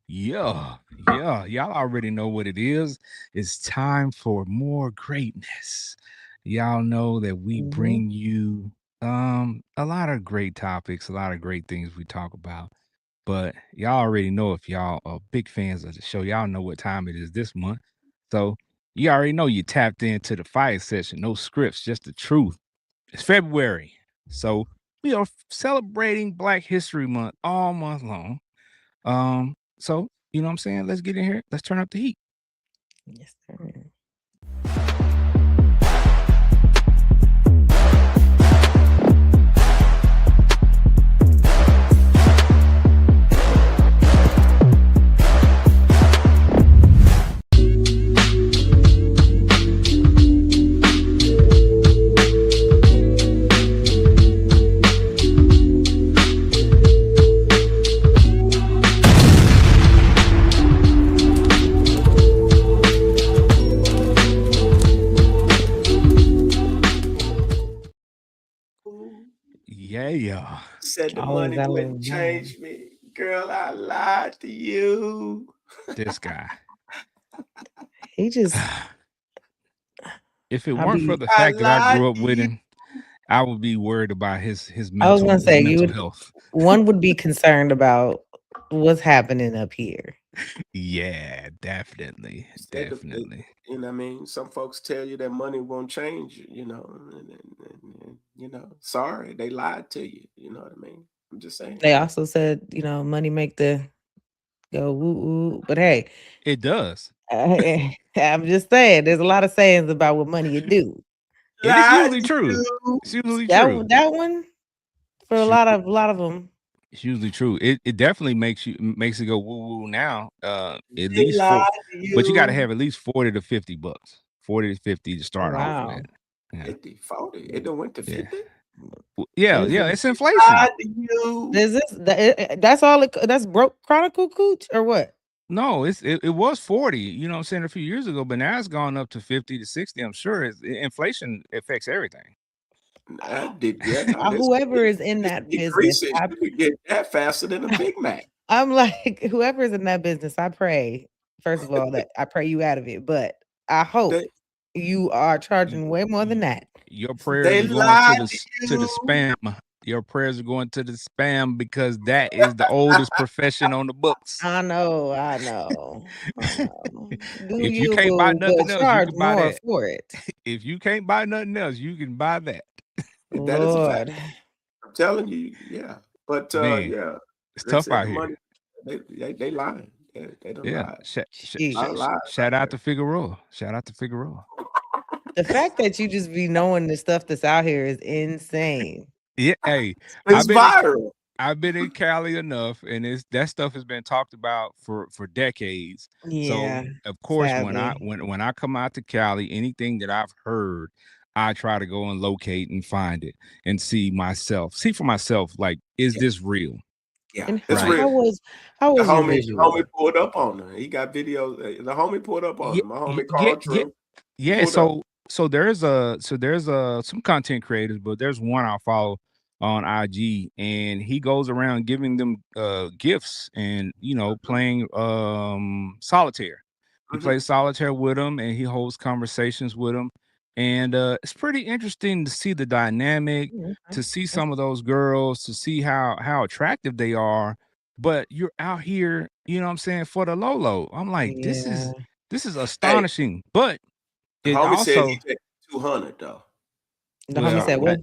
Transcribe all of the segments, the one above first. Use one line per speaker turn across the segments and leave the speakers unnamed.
Y'all already know what it is. It's time for more greatness. Y'all know that we
Hmm.
bring you a lot of great topics, a lot of great things we talk about. But y'all already know if y'all are big fans of the show, y'all know what time it is this month. So you already know you tapped into the Fire Session. No scripts, just the truth. It's February. So we are celebrating Black History Month all month long. So you know what I'm saying? Let's get in here. Let's turn up the heat.
Yes, sir.
Yeah.
Said the
Always
money
that little
wouldn't
line.
change me. Girl, I lied to you.
This guy.
He just,
If it
I
weren't for
be,
the
I
fact that I
lied
grew up
to
with
you.
him, I would be worried about his
I was
mental
gonna
his
say you
mental
would.
health.
One would be concerned about what's happening up here.
Yeah, definitely.
Said
Definitely.
you know what I mean? Some folks tell you that money won't change you, sorry, they lied to you. You know what I mean? I'm just saying.
They also said, money make the go woo woo. But hey,
It does.
I'm just saying, there's a lot of sayings about what money you do.
And it's
Lied
usually
to
true.
you.
It's usually
That
true.
that one for a
It's
lot
usually,
of them.
it's usually true. It definitely makes it go woo woo now. At
They
least
lied
four,
to
but you got to
you.
have at least 40 to 50 bucks. 40 to 50 to
Oh
start off with.
wow.
Yeah.
50, 40. It done went to
Yeah.
50.
Yeah,
Is
yeah,
it?
it's inflation.
Lied to you.
Is this that's all? That's broke Chronicle Cooch or what?
No, it was 40, you know what I'm saying, a few years ago, but now it's gone up to 50 to 60. I'm sure inflation affects everything.
I did, yeah, no,
Whoever is in
this
that business,
decreases. You could get that faster than a Big Mac.
I'm like, whoever is in that business, I pray, first of all, that I pray you out of it, but I hope
They
you are
Y-
charging way more than
y-
that.
Your prayers
they
are going
lied to
to the
you.
spam. Your prayers are going to the spam because that is the oldest profession on the books.
I know, I know, I know. Do
If you
you,
can't buy
boo, but
nothing else, you
charge
can buy
more
that.
for it.
If you can't buy nothing else, you can buy that.
That is a fact.
Lord.
I'm telling you, yeah. But
Man,
yeah,
it's
they
tough
said
out
the
here.
money. They lying. They done
Yeah.
lied. A lot of lies out
Shout out
there.
to Figueroa. Shout out to Figueroa.
The fact that you just be knowing the stuff that's out here is insane.
Yeah, hey,
It's
I've been in
viral.
I've been in Cali enough, and it's that stuff has been talked about for decades. So
Yeah,
of course,
sadly.
when I come out to Cali, anything that I've heard, I try to go and locate and find it and see for myself, like, is
Yeah,
this real?
yeah,
And
it's
Right?
real.
how
The
was your
homie
visual?
pulled up on her. He got videos. The homie pulled up on
Yeah,
him. My homie
yeah,
called
yeah,
Drew. He
yeah.
pulled up.
So there's some content creators, but there's one I follow on IG, and he goes around giving them gifts and playing solitaire. He
Hmm.
plays solitaire with them, and he holds conversations with them, and it's pretty interesting to see the dynamic,
Mm,
to
okay.
see some of those girls, to see how attractive they are. But you're out here, you know what I'm saying, for the low. I'm like,
Yeah.
this is
Hey,
astonishing, but
the
it
homie said he
also,
took 200 though.
The homie
well,
said, "What?"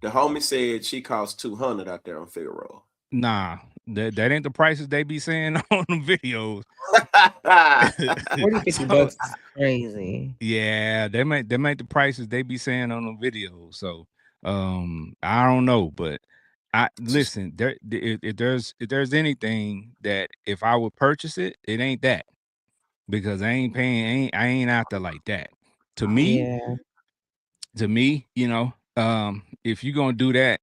The homie said she cost 200 out there on Figueroa.
nah, that ain't the prices they be saying on the videos.
40, 50
So
bucks is crazy.
yeah, they make the prices they be saying on the videos. So I don't know, but I listen, if there's anything that if I would purchase it, it ain't that, because I ain't out there like that. To me,
Yeah.
to me, if you're gonna do that,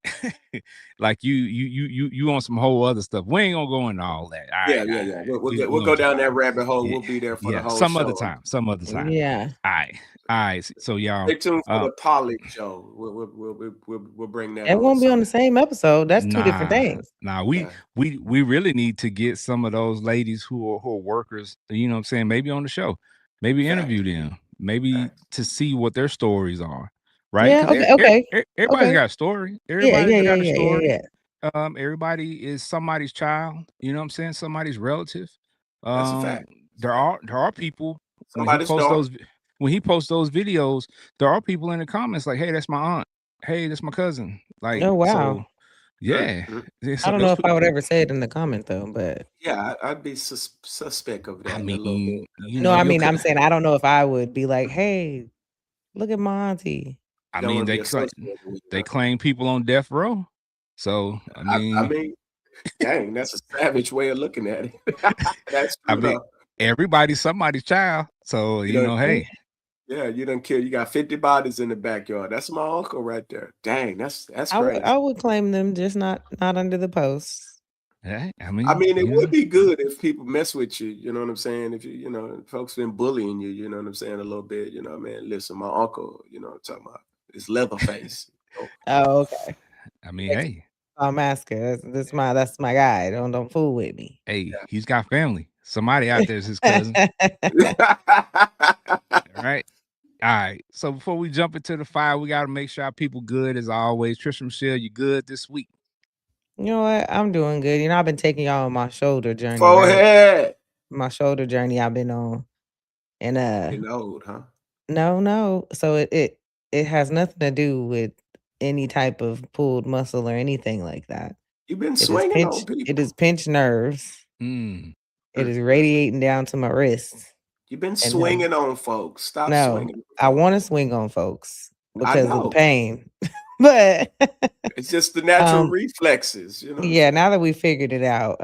like you on some whole other stuff. We ain't gonna go into all that. All
Yeah,
right,
yeah,
all
yeah.
right.
We'll
We,
get,
we
we'll
gonna
go
talk.
down that rabbit hole.
Yeah,
We'll be there for the
yeah.
whole
Some other
show.
time. Some other time.
Yeah.
All right, all right. So y'all,
Stay tuned for the Poetic show. We'll bring that
It
on
won't be on the
soon.
same episode. That's two different
nah,
things.
nah. We
Yeah,
we really need to get some of those ladies who are workers. You know what I'm saying? Maybe on the show. Maybe
facts,
interview them. Maybe
facts.
to see what their stories are. Right?
Yeah.
Because
Okay. Okay.
everybody's
Okay.
got a story.
Yeah.
Everybody's
Yeah. Yeah.
got a
Yeah. Yeah.
story.
Yeah.
Everybody is somebody's child. You know what I'm saying? Somebody's relative.
That's a
Um,
fact. That's a
there
fact.
are people
Somebody's daughter.
when he posts those videos, there are people in the comments like, "Hey, that's my aunt. Hey, that's my cousin." Like,
Oh wow.
so yeah.
Mm.
I
So
don't know
those
if I
people.
would ever say it in the comment though, but
Yeah, I'd be suspect of
I
that a little bit.
mean, you
no,
know,
I mean I'm saying I don't know if I would be like, hey, look at my auntie.
I
You don't
mean,
want to be associated with
they
her.
claim people on death row. So
I mean, dang, that's a savage way of looking at it. That's
I
true
mean,
though.
everybody's somebody's child. So
You know,
hey,
yeah, you done kill. You got 50 bodies in the backyard. That's my uncle right there. Dang, that's crazy.
I would claim them, just not under the posts.
hey, I
I
mean,
mean, it
you know.
would be good if people mess with you. You know what I'm saying? If folks been bullying you. You know what I'm saying? A little bit. You know, man. Listen, my uncle. You know, what I'm talking about it's Leatherface.
Oh, okay.
I mean, hey,
I'm asking. That's my guy. Don't fool with me.
hey, he's got family. Somebody out there is his cousin. All right. All right. So before we jump into the fire, we got to make sure our people good as always. Trisha Michelle, you good this week?
You know what? I'm doing good. You know, I've been taking y'all on my shoulder journey, right?
Forehead.
My shoulder journey I've been on. And
Getting old, huh?
no. So it has nothing to do with any type of pulled muscle or anything like that.
You've been swinging on
It
people.
is pinched nerves.
Mm.
It is radiating down to my wrists.
You've been
And
swinging on folks. Stop
no,
swinging on
I
folks.
want to swing on folks
I
because of the
know.
pain. But
It's just the natural reflexes, you know.
yeah, now that we figured it out,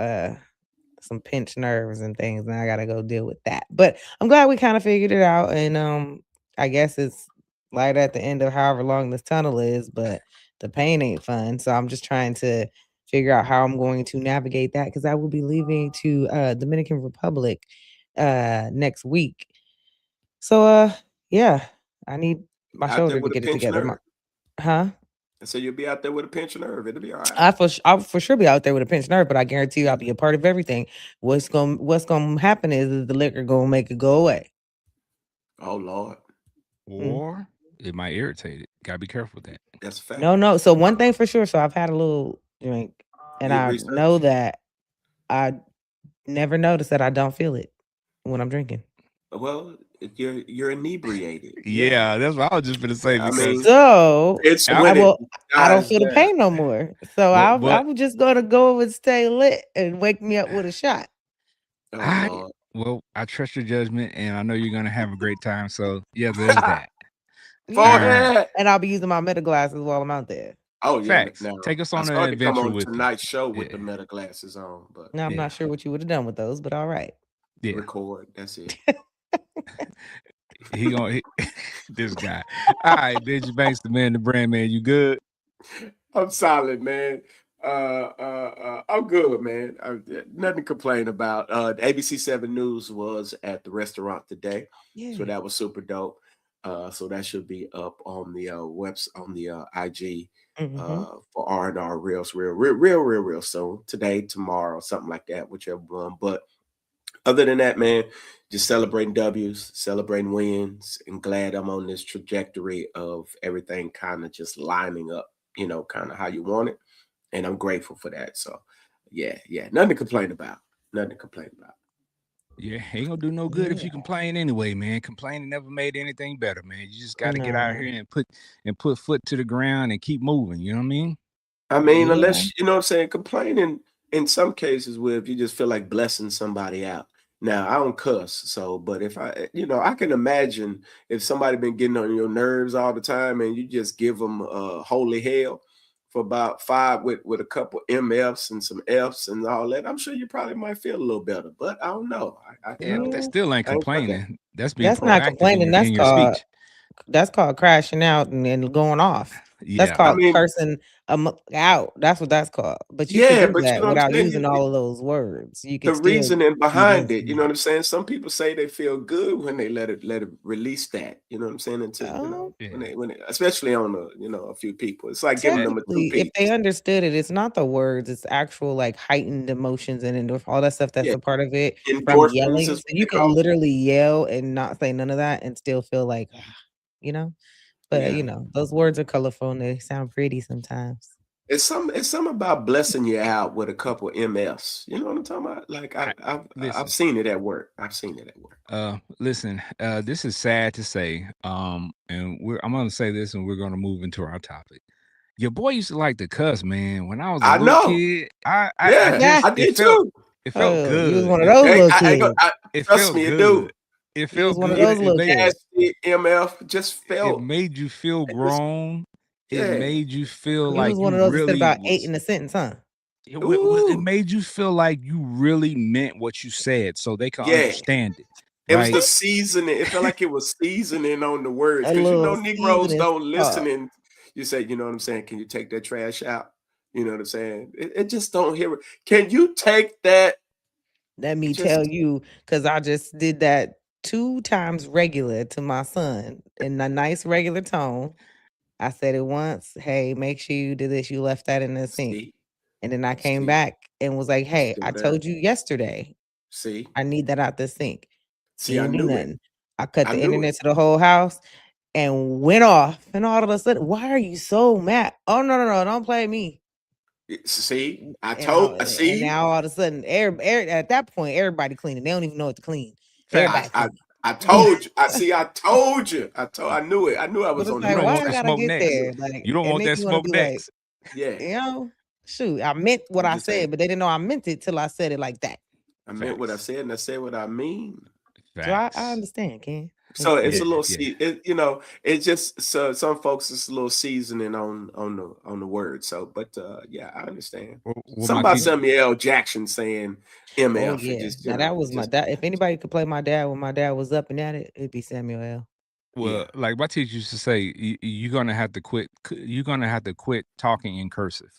some pinched nerves and things, and I gotta go deal with that. But I'm glad we kind of figured it out, and I guess it's light at the end of however long this tunnel is, but the pain ain't fun. So I'm just trying to figure out how I'm going to navigate that because I will be leaving to Dominican Republic next week. So yeah, I need my
Out there
shoulder to
with a
get it
pinched
together.
nerve.
Huh?
I said you'll be out there with a pinched nerve. It'll be all right.
I'll for sure be out there with a pinched nerve, but I guarantee you I'll be a part of everything. What's gonna happen is the liquor gonna make it go away.
Oh Lord,
Or it might irritate it. Gotta be careful with that.
that's a fact.
No. So one thing for sure. So I've had a little drink, and
You
I
research?
know that I never notice that I don't feel it when I'm drinking.
Well, you're inebriated.
Yeah, that's what I was just gonna say
I
because
mean,
So
it's
I-
when it
I don't
dies
feel the
down.
pain no more. So
but
I'm just gonna go and stay lit and wake me up with a shot.
Oh
I
Lord,
I trust your judgment and I know you're gonna have a great time. So yeah, there's that.
forehead.
And I'll be using my meta glasses while I'm out there.
Oh yeah,
Facts.
now
Take us
I
on an
started to come
adventure
on
with you.
tonight's show with
Yeah.
the meta glasses on, but
Now I'm
Yeah.
not sure what you would have done with those, but all right.
Yeah.
record. That's it.
This guy. All right, Benji Banks, the man, the brand man. You good?
I'm solid, man. I'm good, man. Nothing to complain about. The ABC7 News was at the restaurant today, so that was super dope. So that should be up on the on the IG for R&R real soon. Today, tomorrow, something like that, whichever one. But other than that, man, just celebrating W's, celebrating wins, and glad I'm on this trajectory of everything kind of just lining up, kind of how you want it. And I'm grateful for that. So, yeah, nothing to complain about. Nothing to complain about.
Yeah, ain't gonna do no good if you complain anyway, man. Complaining never made anything better, man. You just got to get out here and put foot to the ground and keep moving. You know what I mean?
I mean, unless you know what I'm saying, complaining in some cases where if you just feel like blessing somebody out. Now, I don't cuss, so but if I can imagine if somebody been getting on your nerves all the time and you just give them holy hell for about 5 with a couple MFs and some Fs and all that, I'm sure you probably might feel a little better. But I don't know. I
Yeah,
don't
but that still ain't
I ain't got that.
complaining. That's being
That's not
proactive
complaining.
in your speech.
That's called crashing out and going off. That's
Yeah.
I
called
mean,
cursing out. That's what that's called. But you could
yeah,
do
but you
that
know what I'm
without
saying?
using all of those words. You
The
could still
reasoning
be
behind it, you know
messy.
what I'm saying? Some people say they feel good when they let it release that, you know what I'm saying? Into,
Yeah.
when they especially on a few people. It's like giving
That
them a two
Technically, if they
piece.
understood it, it's not the words, it's actual like heightened emotions and all that stuff that's
Yeah,
a part of it from
endorphins
yelling.
is
So
what
you
they
can
call it.
literally yell and not say none of that and still feel like, you know. But
Yeah.
those words are colorful and they sound pretty sometimes.
It's some about blessing you out with a couple MFs. You know what I'm talking about? Like
I
I've
listen.
seen it at work. I've seen it at work.
Listen, this is sad to say. And I'm gonna say this and we're gonna move into our topic. Your boy used to like to cuss, man. When I was a
I
little
know.
kid, I
Yeah,
Yeah.
just
I did too.
it felt
Oh, you was
good.
one of those
Hey,
little kids.
It
trust
felt
me, it
good.
do.
It
You was
felt
one of
good.
those
Even
It
little
made
kids.
nasty MF just
it
felt.
made you feel
It just
grown. It
yeah.
made you feel
You was
like
one
you
of those that said
really
about 8
was.
in a sentence, huh?
It
Ooh,
made you feel like you really meant what you said, so they can
yeah.
understand it,
It was
right?
the seasoning. It felt like it was seasoning on the words
A
because
little
Negroes
seasoning
don't
salt.
listen. And you say, you know what I'm saying? Can you take that trash out? You know what I'm saying? It just don't hear it. Can you take that?
Let
It
me tell
just
you, because I just did that 2 times regular to my son in a nice regular tone. I said it once, "Hey, make sure you do this. You left that in the sink."
see,
And then I came
see,
back and was like,
it's
"Hey,
still
I
there.
told you yesterday,
See,
I need that out the sink." He
see, I
ain't do
knew it.
nothing. I cut
I
the
knew it.
internet to the whole house and went off. And all of a sudden, "Why are you so mad?" "Oh, no, no, no, don't play me."
See, I
And I
told. I
and
see.
now all of a sudden, at that point, everybody cleaning. They don't even know what to clean.
I,
Everybody
I,
cleaning.
I told you. I see. I told you. I knew it. I knew I
But
was
it's
on the
You
like,
don't
right
why
want
I
the
track.
gotta
smoke
get
I
next.
knew
there?
it.
Like,
You don't
it
want
make
that
you want to
smoke
be like,
next.
Yeah.
shoot, I meant what
I'm
I
just saying.
said, but they didn't know I meant it till I said it like that.
I meant what I
Facts.
said, and I said what I mean.
So I
Facts.
understand, Ken.
So it's
Yeah,
a little
yeah.
it's just so some folks it's a little seasoning on the word. So, but yeah, I understand.
What
Something
my
about
teacher
Samuel L. Jackson saying
Oh
MF. It
yeah.
just
Now that
it
was my
just
dad. If anybody could play my dad when my dad was up and at it, it'd be Samuel L.
yeah.
like my teacher used to say, you're gonna have to quit. You're gonna have to quit talking in cursive.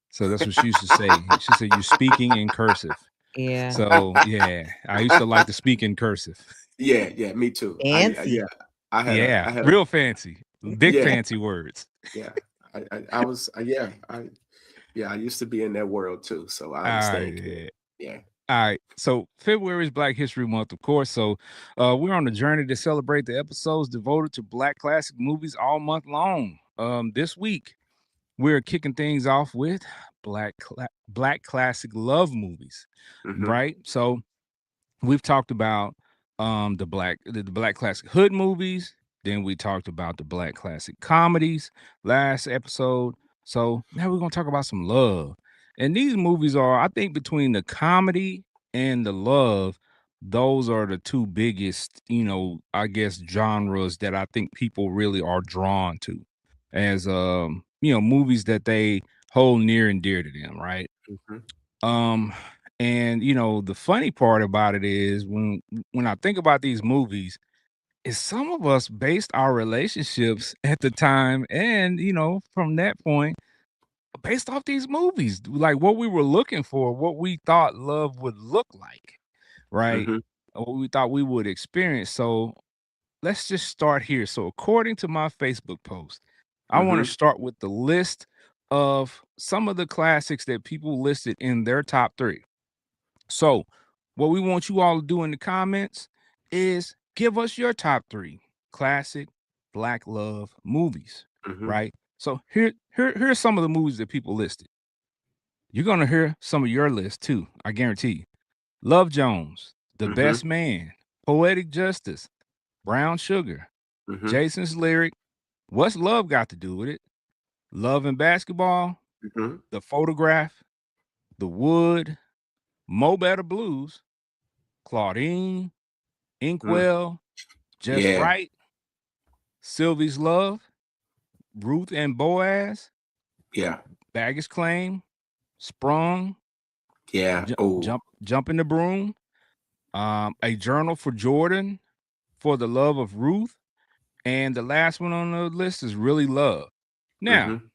So that's what she used to say. She said, "You're speaking in cursive."
Yeah.
So yeah, I used to like to speak in cursive.
Yeah, me too. Yeah,
Fancy.
I
Yeah,
had a
real fancy, big
yeah,
fancy words.
yeah. I was I used to be in that world too, so I
All right,
understand, kid.
yeah.
Yeah.
All right. So February is Black History Month, of course. So we're on a journey to celebrate the episodes devoted to Black classic movies all month long. This week we're kicking things off with Black classic love movies,
Mm-hmm.
right? So we've talked about the black classic hood movies, then we talked about the black classic comedies last episode. So now we're going to talk about some love, and these movies are, I think, between the comedy and the love, those are the two biggest, I guess, genres that I think people really are drawn to as movies that they hold near and dear to them, right?
Mm-hmm.
um, and the funny part about it is when I think about these movies, is some of us based our relationships at the time, and from that point, based off these movies, like what we were looking for, what we thought love would look like, right?
Mm-hmm.
What we thought we would experience. So let's just start here. So according to my Facebook post, I want to
Mm-hmm.
start with the list of some of the classics that people listed in their top three. So, what we want you all to do in the comments is give us your top three classic Black love movies,
Mm-hmm.
right? So here's some of the movies that people listed. You're gonna hear some of your list too, I guarantee you. Love Jones, The
Mm-hmm.
Best Man, Poetic Justice, Brown Sugar,
Mm-hmm.
Jason's Lyric, What's Love Got to Do with It, Love and Basketball,
Mm-hmm.
The Photograph, The Wood, Mo Better Blues, Claudine,
Mm.
Inkwell, Just
Yeah.
Right, Sylvie's Love, Ruth and Boaz,
Yeah.
Baggage Claim, Sprung,
Yeah. Oh.
Jump in the Broom, A Journal for Jordan, For the Love of Ruth, And the last one on the list is Really Love. Now,
Mm-hmm.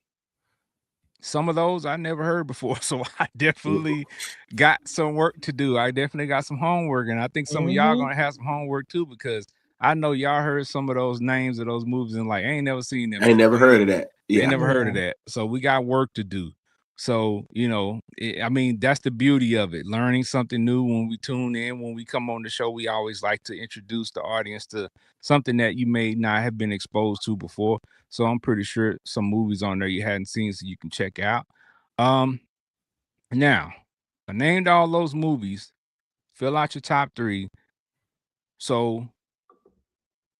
some of those I never heard before, so I definitely got some work to do. I definitely got some homework, and I think some of y'all
Mhm.
gonna have some homework too because I know y'all heard some of those names of those movies and like, I ain't never seen that
I ain't
movie.
never heard of that.
Ain't
Yeah.
never heard of
Yeah.
that. So we got work to do. So, I mean, that's the beauty of it. Learning something new when we tune in, when we come on the show, we always like to introduce the audience to something that you may not have been exposed to before. So I'm pretty sure some movies on there you hadn't seen so you can check out. Um, Now, I named all those movies. Fill out your top three. So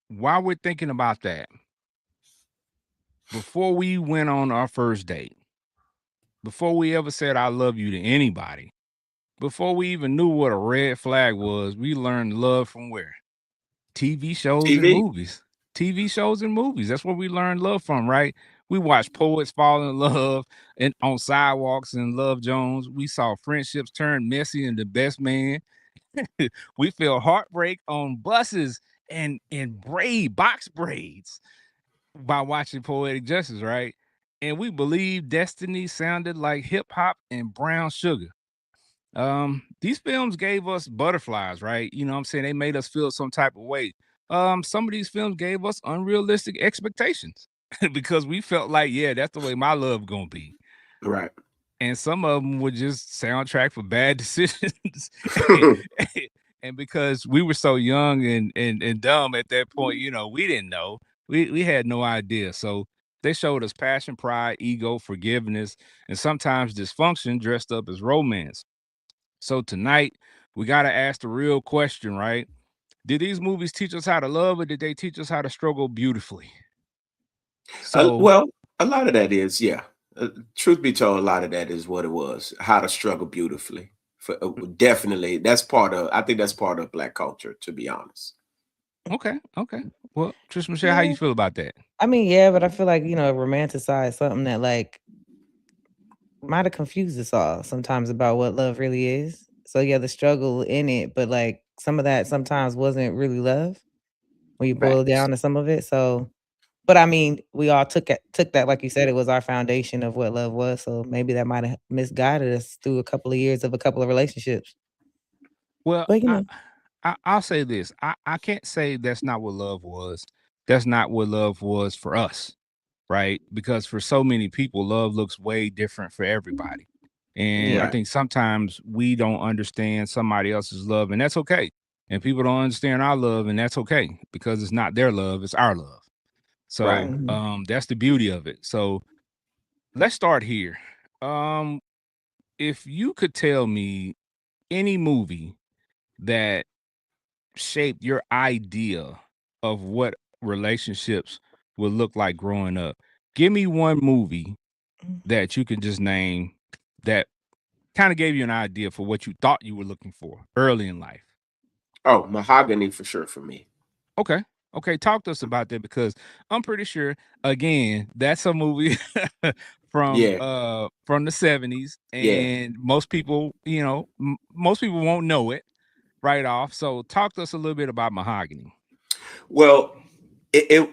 while we're thinking about that, before we went on our first date, before we ever said I love you to anybody, before we even knew what a red flag was, we learned love from where? TV shows and
TV.
movies. TV shows and movies. That's where we learned love from, right? We watched poets fall in love and on sidewalks and Love Jones. We saw friendships turn messy into best man. We feel heartbreak on buses and box braids by watching Poetic Justice, right? And we believe Destiny sounded like hip hop and brown sugar. These films gave us butterflies, right? You know what I'm saying? They made us feel some type of way. Some of these films gave us unrealistic expectations because we felt like, yeah, that's the way my love gonna be.
Right.
And some of them were just soundtrack for bad decisions. And because we were so young and dumb at that point, we didn't know. We had no idea. So they showed us passion, pride, ego, forgiveness, and sometimes dysfunction dressed up as romance. So tonight, we got to ask the real question, right? Did these movies teach us how to love or did they teach us how to struggle beautifully? So,
Well, a lot of that is, yeah. Truth be told, a lot of that is what it was. How to struggle beautifully. Definitely, that's part of. I think that's part of Black culture. To be honest.
okay, okay. Well, Trish Michelle, how you
Yeah.
feel about that?
I mean, yeah, but I feel like, romanticize something that like might have confused us all sometimes about what love really is. So yeah, the struggle in it, but like some of that sometimes wasn't really love when you boil it
Facts.
down to some of it. So but I mean, we all took that like you said, it was our foundation of what love was. So maybe that might have misguided us through a couple of years of a couple of relationships.
Well,
But
I'll say this. I can't say that's not what love was. That's not what love was for us, right? Because for so many people, love looks way different for everybody. And I
yeah.
Right.
think sometimes we don't understand somebody else's love, and that's okay. And people don't understand our love, and that's okay because it's not their love, it's our love.
Right.
So
Mhm.
that's the beauty of it. So let's start here. Um, if you could tell me any movie that shaped your idea of what relationships would look like growing up. Give me one movie
Mm.
that you can just name that kind of gave you an idea for what you thought you were looking for early in life.
Oh, mahogany for sure for me.
Okay. Okay, talk to us about that because I'm pretty sure again, that's a movie
Yeah.
from the 70s
Yeah.
and most people, most people won't know it right off. So talk to us a little bit about Mahogany.
Well, it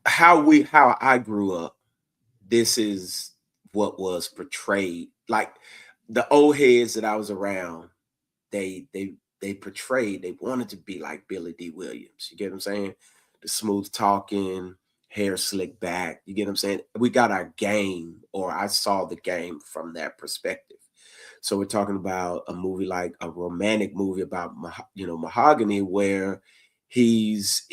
how I grew up. This is what was portrayed. Like the old heads that I was around, they portrayed, they wanted to be like Billy D. Williams. You get what I'm saying? The smooth talking, hair slick back. You get what I'm saying? We got our game, or I saw the game from that perspective. So we're talking about a movie like a romantic movie about mahogany, where he's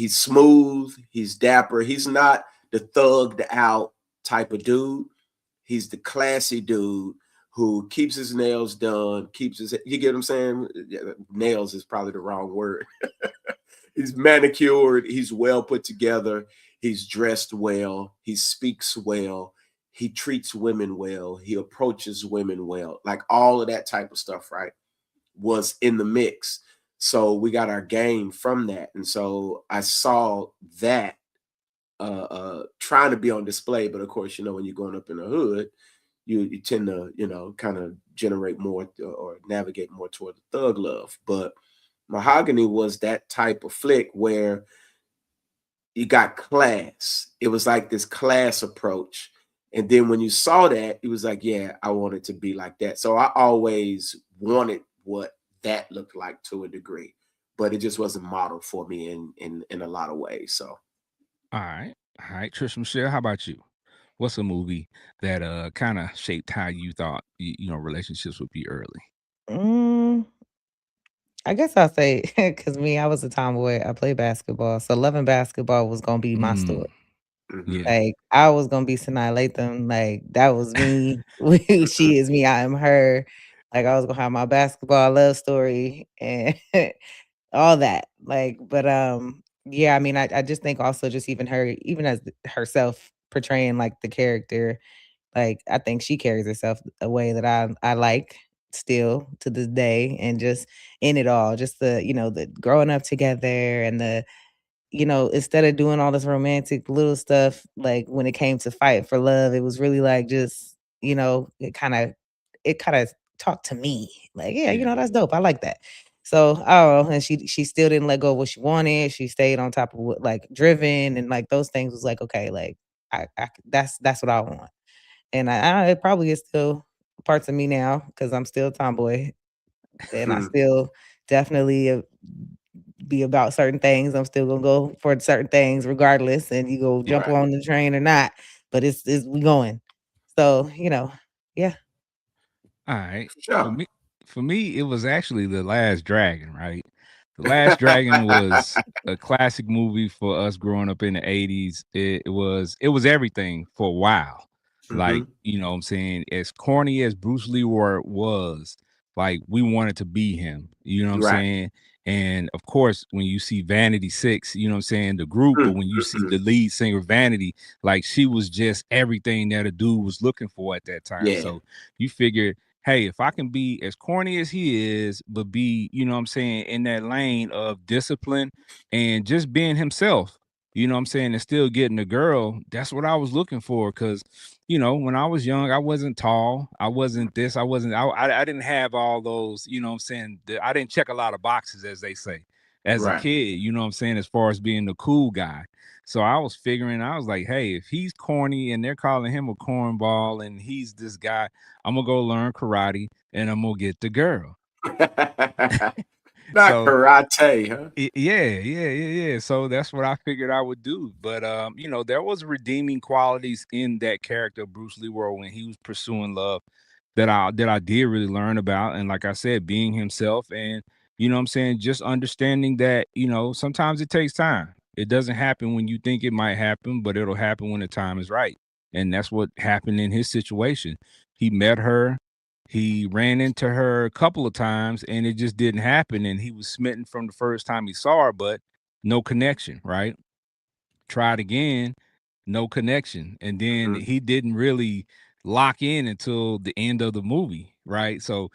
smooth, he's dapper, he's not the thugged out type of dude. He's the classy dude who keeps his nails done, keeps his, you get what I'm saying? Nails is probably the wrong word. He's manicured, he's well put together, he's dressed well, he speaks well, he treats women well, he approaches women well. Like all of that type of stuff, right? Was in the mix. So we got our game from that. And so I saw that trying to be on display, but of course, when you're going up in the hood, you tend to kind of generate more or navigate more toward the thug love. But Mahogany was that type of flick where you got class. It was like this class approach. And then when you saw that, it was like, yeah, I wanted to be like that. So I always wanted what that looked like to a degree, but it just wasn't modeled for me in a lot of ways. So
All right, Trish Michelle, how about you? What's a movie that kind of shaped how you thought relationships would be early?
Mm, I guess I'll say because me, I was a tomboy. I played basketball, so loving basketball was gonna be my
Mm,
story.
mhm.
yeah.
Like I was gonna be Sanaa Lathan. Like that was me. She is me. I am her. Like I was gonna have my basketball love story and all that. Like, but yeah. I mean, I just think also just even her, even as herself portraying like the character. Like I think she carries herself a way that I like still to this day, and just in it all, just the growing up together and instead of doing all this romantic little stuff, like when it came to fight for love, it was really like just, it kind of talked to me. Like, yeah,
Yeah.
that's dope. I like that. So, oh, and she still didn't let go of what she wanted. She stayed on top of what like driven and like those things was like, okay, like that's what I want. And it probably is still parts of me now because I'm still a tomboy and I still definitely be about certain things. I'm still gonna go for certain things regardless, and you go jump
Right.
on the train or not, but it's we going. So, yeah.
All right.
For
For
sure.
me, it was actually The Last Dragon, right? The Last Dragon was a classic movie for us growing up in the 80s. It was everything for a while. Like,
Hmm.
what I'm saying, as corny as Bruce Lee was, like we wanted to be him. You know what I'm
Right.
saying? And of course, when you see Vanity Six, you know what I'm saying, the group, but when you see
Mm-hmm.
the lead singer Vanity, like she was just everything that a dude was looking for at that time.
Yeah.
So you figure, hey, if I can be as corny as he is, but be, what I'm saying, in that lane of discipline and just being himself, what I'm saying, and still getting a girl, that's what I was looking for. Cause, when I was young, I wasn't tall. I wasn't this. I didn't have all those, what I'm saying. I didn't check a lot of boxes, as they say, as a
Right.
kid, what I'm saying, as far as being the cool guy. So I was like, hey, if he's corny and they're calling him a cornball and he's this guy, I'm gonna go learn karate and I'm gonna get the girl.
Not
So
karate, huh?
yeah. So that's what I figured I would do. But there was redeeming qualities in that character of Bruce Lee World when he was pursuing love that I did really learn about. And like I said, being himself and what I'm saying, just understanding that, sometimes it takes time. It doesn't happen when you think it might happen, but it'll happen when the time is right. And that's what happened in his situation. He met her, he ran into her a couple of times and it just didn't happen. And he was smitten from the first time he saw her, but no connection, right? Tried again, no connection. And then
Mhm.
he didn't really lock in until the end of the movie, right? So,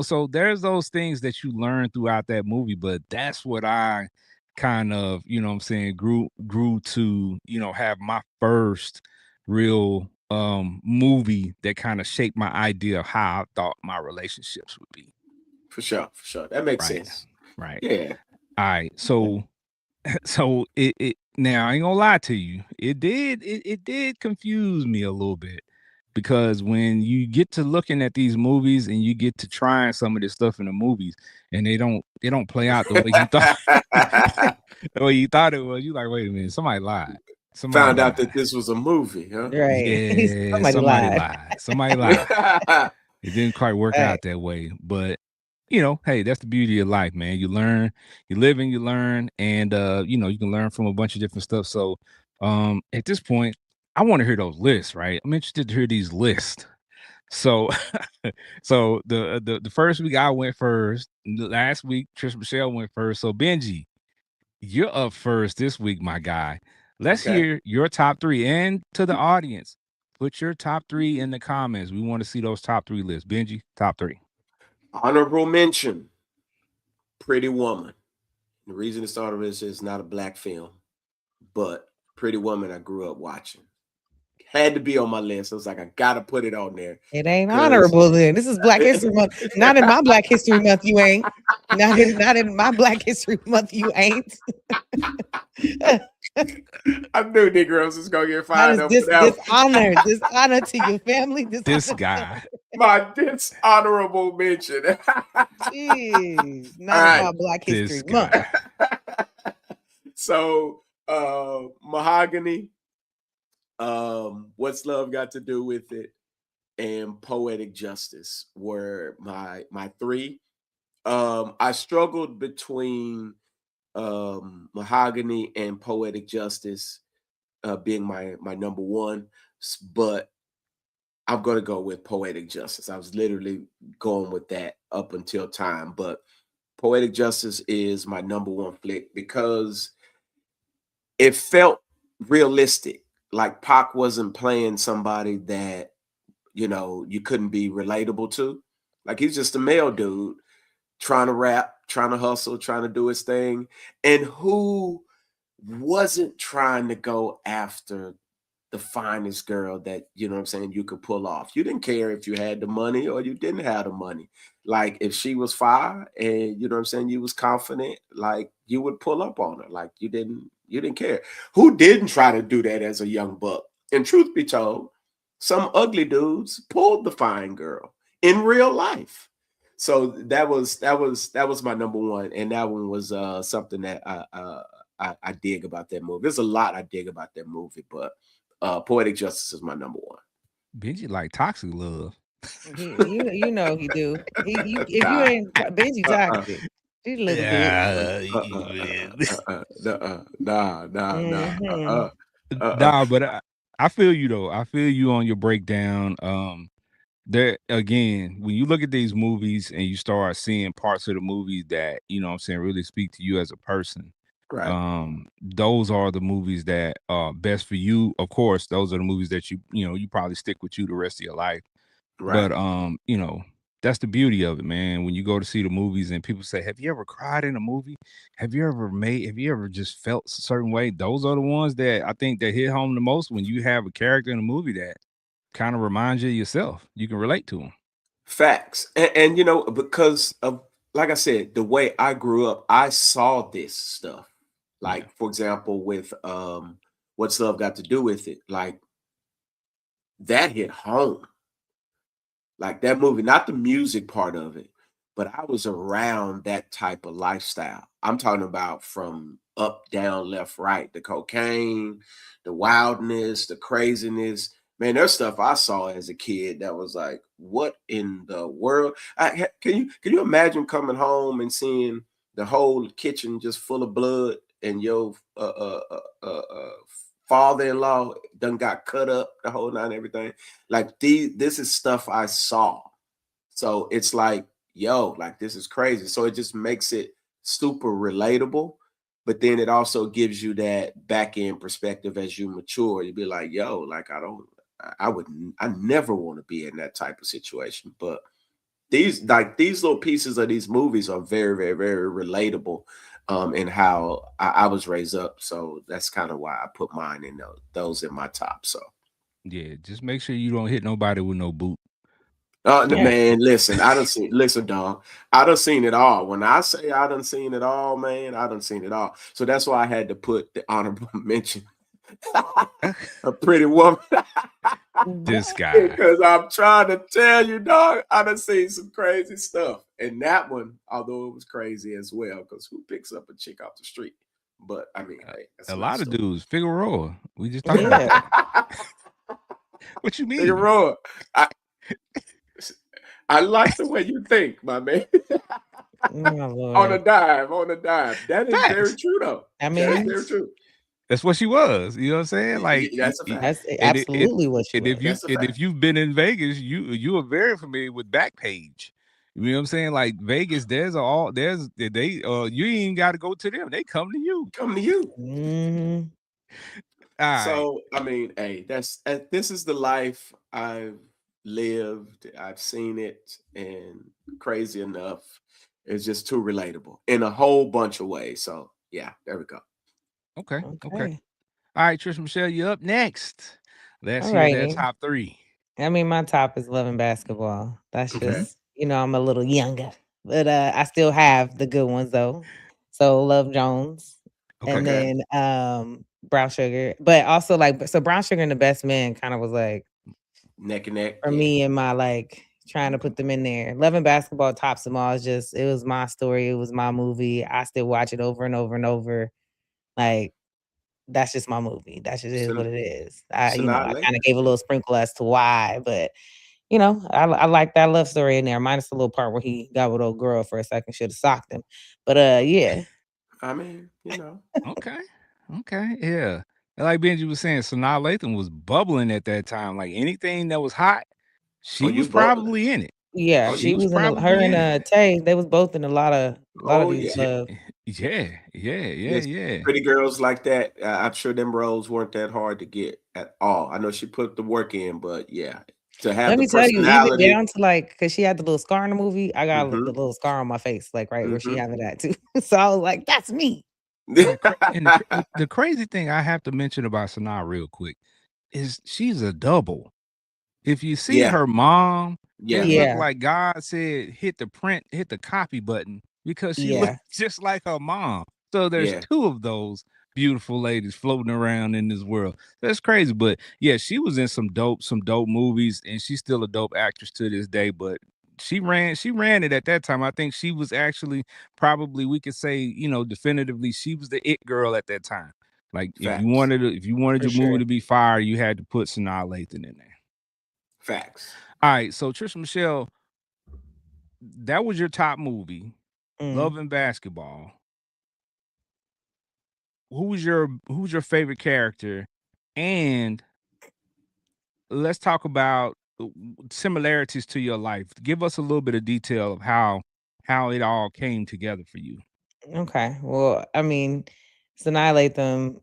so there's those things that you learn throughout that movie, but that's what I kind of, what I'm saying, grew to, have my first real movie that kind of shaped my idea of how I thought my relationships would be.
For sure. For sure. That makes
Right.
sense.
Right.
Yeah.
All right. So it now I ain't gonna lie to you. It did confuse me a little bit because when you get to looking at these movies and you get to trying some of this stuff in the movies and they don't play out the way you thought the way you thought it was, you like, wait a minute, somebody lied. Somebody
Found out
lied.
that this was a movie, huh?
Right.
Yeah,
Somebody
somebody
lied.
lied. Somebody lied. It didn't quite work
Right.
out that way, but hey, that's the beauty of life, man. You learn, you live and you learn, and you can learn from a bunch of different stuff. So, at this point, I want to hear those lists, right? I'm interested to hear these lists. So, so the first week I went first. The last week, Trish Michelle went first. So Benji, you're up first this week, my guy. Let's
Okay.
hear your top three, and to the audience, put your top three in the comments. We want to see those top three lists. Benji, top three.
Honorable mention, Pretty Woman. The reason it started is not a black film, but Pretty Woman I grew up watching. Had to be on my list. I was like, I gotta put it on there
It ain't
because
honorable then. This is Black History Month. Not in my Black History Month, you ain't. Not in my Black History Month, you ain't.
I knew Negroes was gonna get
That
fired
is
up for that one.
dishonor to your family,
This
dishonor to
guy.
My dishonorable mention.
Jeez,
All
not
right.
about Black
This
History Month.
guy.
So Mahogany, what's love got to do with it? And Poetic Justice were my three. I struggled between Mahogany and Poetic Justice being my number one, but I'm gonna go with Poetic Justice. I was literally going with that up until time, but Poetic Justice is my number one flick because it felt realistic. Like Pac wasn't playing somebody that you couldn't be relatable to. Like he's just a male dude trying to rap, trying to hustle, trying to do his thing, and who wasn't trying to go after the finest girl that what I'm saying you could pull off. You didn't care if you had the money or you didn't have the money. Like if she was fire and what I'm saying you was confident, like you would pull up on her. Like you didn't care. Who didn't try to do that as a young buck? And truth be told, some ugly dudes pulled the fine girl in real life. So that was my number one, and that one was something that I dig about that movie. There's a lot I dig about that movie, but Poetic Justice is my number one.
Benji like toxic love.
He do. If you
Nah,
ain't Benji
uh-uh,
toxic, she's a little bit.
Yeah.
Hmm.
uh.
Nah, but I feel you though. I feel you on your breakdown. There again, when you look at these movies and you start seeing parts of the movies that what I'm saying really speak to you as a person,
Right,
those are the movies that are best for you. Of course, those are the movies that you probably stick with you the rest of your life.
right.
But that's the beauty of it, man. When you go to see the movies and people say, "Have you ever cried in a movie? Have you ever just felt a certain way?" Those are the ones that I think that hit home the most when you have a character in a movie that kind of reminds you of yourself. You can relate to them.
Facts. And because of like I said, the way I grew up, I saw this stuff.
Yeah.
Like, for example, with What's Love Got to Do with It? Like that hit home. Like that movie, not the music part of it, but I was around that type of lifestyle. I'm talking about from up, down, left, right, the cocaine, the wildness, the craziness. Man, there's stuff I saw as a kid that was like, what in the world? Can you imagine coming home and seeing the whole kitchen just full of blood and your father-in-law done got cut up, the whole nine, everything. Like this is stuff I saw. So it's like, yo, like this is crazy. So it just makes it super relatable. But then it also gives you that back end perspective as you mature. You'd be like, yo, like I never want to be in that type of situation. But these little pieces of these movies are very, very, very relatable in how I was raised up. So that's kind of why I put mine in those in my top. So
Yeah, just make sure you don't hit nobody with no boot.
Yeah.
man, listen, listen, dog. I done seen it all. When I say I done seen it all, man, I done seen it all. So that's why I had to put the honorable mention. A pretty woman.
This guy.
Because I'm trying to tell you, dog, I done seen some crazy stuff. And that one, although it was crazy as well, because who picks up a chick off the street? But I mean, hey, that's
A
another
lot of
story.
dudes. Figueroa. We just talked about
Yeah.
that. What you mean?
Figueroa, I, I like the way you think, my man.
My
On a
Lord.
dive, on a dive. That is very
Facts.
true, though.
I
That is
mean,
very true.
That's what she was. You know what I'm saying? Like,
That's a fact.
that's absolutely what she
and if
was.
you
That's a
and
fact.
if you've been in Vegas, you are very familiar with Backpage. You know what I'm saying? Like Vegas, they you ain't even got to go to them. They come to you.
Come to you.
Hmm.
All right.
So, I mean, hey, this is the life I've lived. I've seen it, and crazy enough, it's just too relatable in a whole bunch of ways. So, yeah, there we go.
Okay. Okay.
Okay.
All right, Trish Michelle, you up next. Let's
All
hear that
righty.
top three.
I mean, my top is loving basketball. That's
Okay.
just, I'm a little younger, but I still have the good ones though. So Love Jones. and
Okay.
Okay.
then Brown Sugar. But also like so Brown Sugar and the Best Man kind of was like
Neck and neck.
for
Yeah.
me and my like trying to
Okay.
put them in there. Loving Basketball tops them all. It's just it was my story. It was my movie. I still watch it over and over and over. Like that's just my movie. That just is
So,
what it is. I, you know,
Sanaa
I kind of
Lathan.
gave a little sprinkle as to why, but you know, I like that love story in there. Minus the little part where he got with old girl for a second, should have socked him. But yeah,
I mean, you know.
Okay. Okay. Yeah. And like Benji was saying, Sanaa Lathan was bubbling at that time. Like anything that was hot,
Oh,
she
you
was
bubbling.
probably in it.
yeah,
Oh,
She
she
you.
was
was in her
probably
and
in it.
Tay. They was both in a lot of
Oh
dudes
yeah.
Yeah.
love.
Yeah. Yeah. Yeah.
Yes.
Yeah.
Pretty girls like that. I'm sure them roles weren't that hard to get at all. I know she put the work in, but yeah, to have
Let
the
me tell you, even
personality.
down to like, cause she had the little scar in the movie. I got the
Mm-hmm.
little scar on my face, like right where she
Mm-hmm.
have it at too. So I was like, that's me.
And the crazy thing I have to mention about Sanaa real quick is she's a double. If you see
Yeah.
her mom, it
Yeah.
looked
Yeah,
like God said, hit the copy button because she looked
yeah.
just like her mom. So there's
Yeah.
two of those beautiful ladies floating around in this world. That's crazy. But yeah, she was in some dope movies, and she's still a dope actress to this day. But she ran it at that time. I think she was actually probably we could say, definitively she was the it girl at that time. Like
Facts.
if you wanted
For
your movie
sure.
to be fire, you had to put Sanaa Lathan in there.
Facts.
All right, so Trisha Michelle, that was your top movie,
Mm,
Love and Basketball. Who's your favorite character? And let's talk about similarities to your life. Give us a little bit of detail of how it all came together for you.
okay. Well, I mean, to annihilate them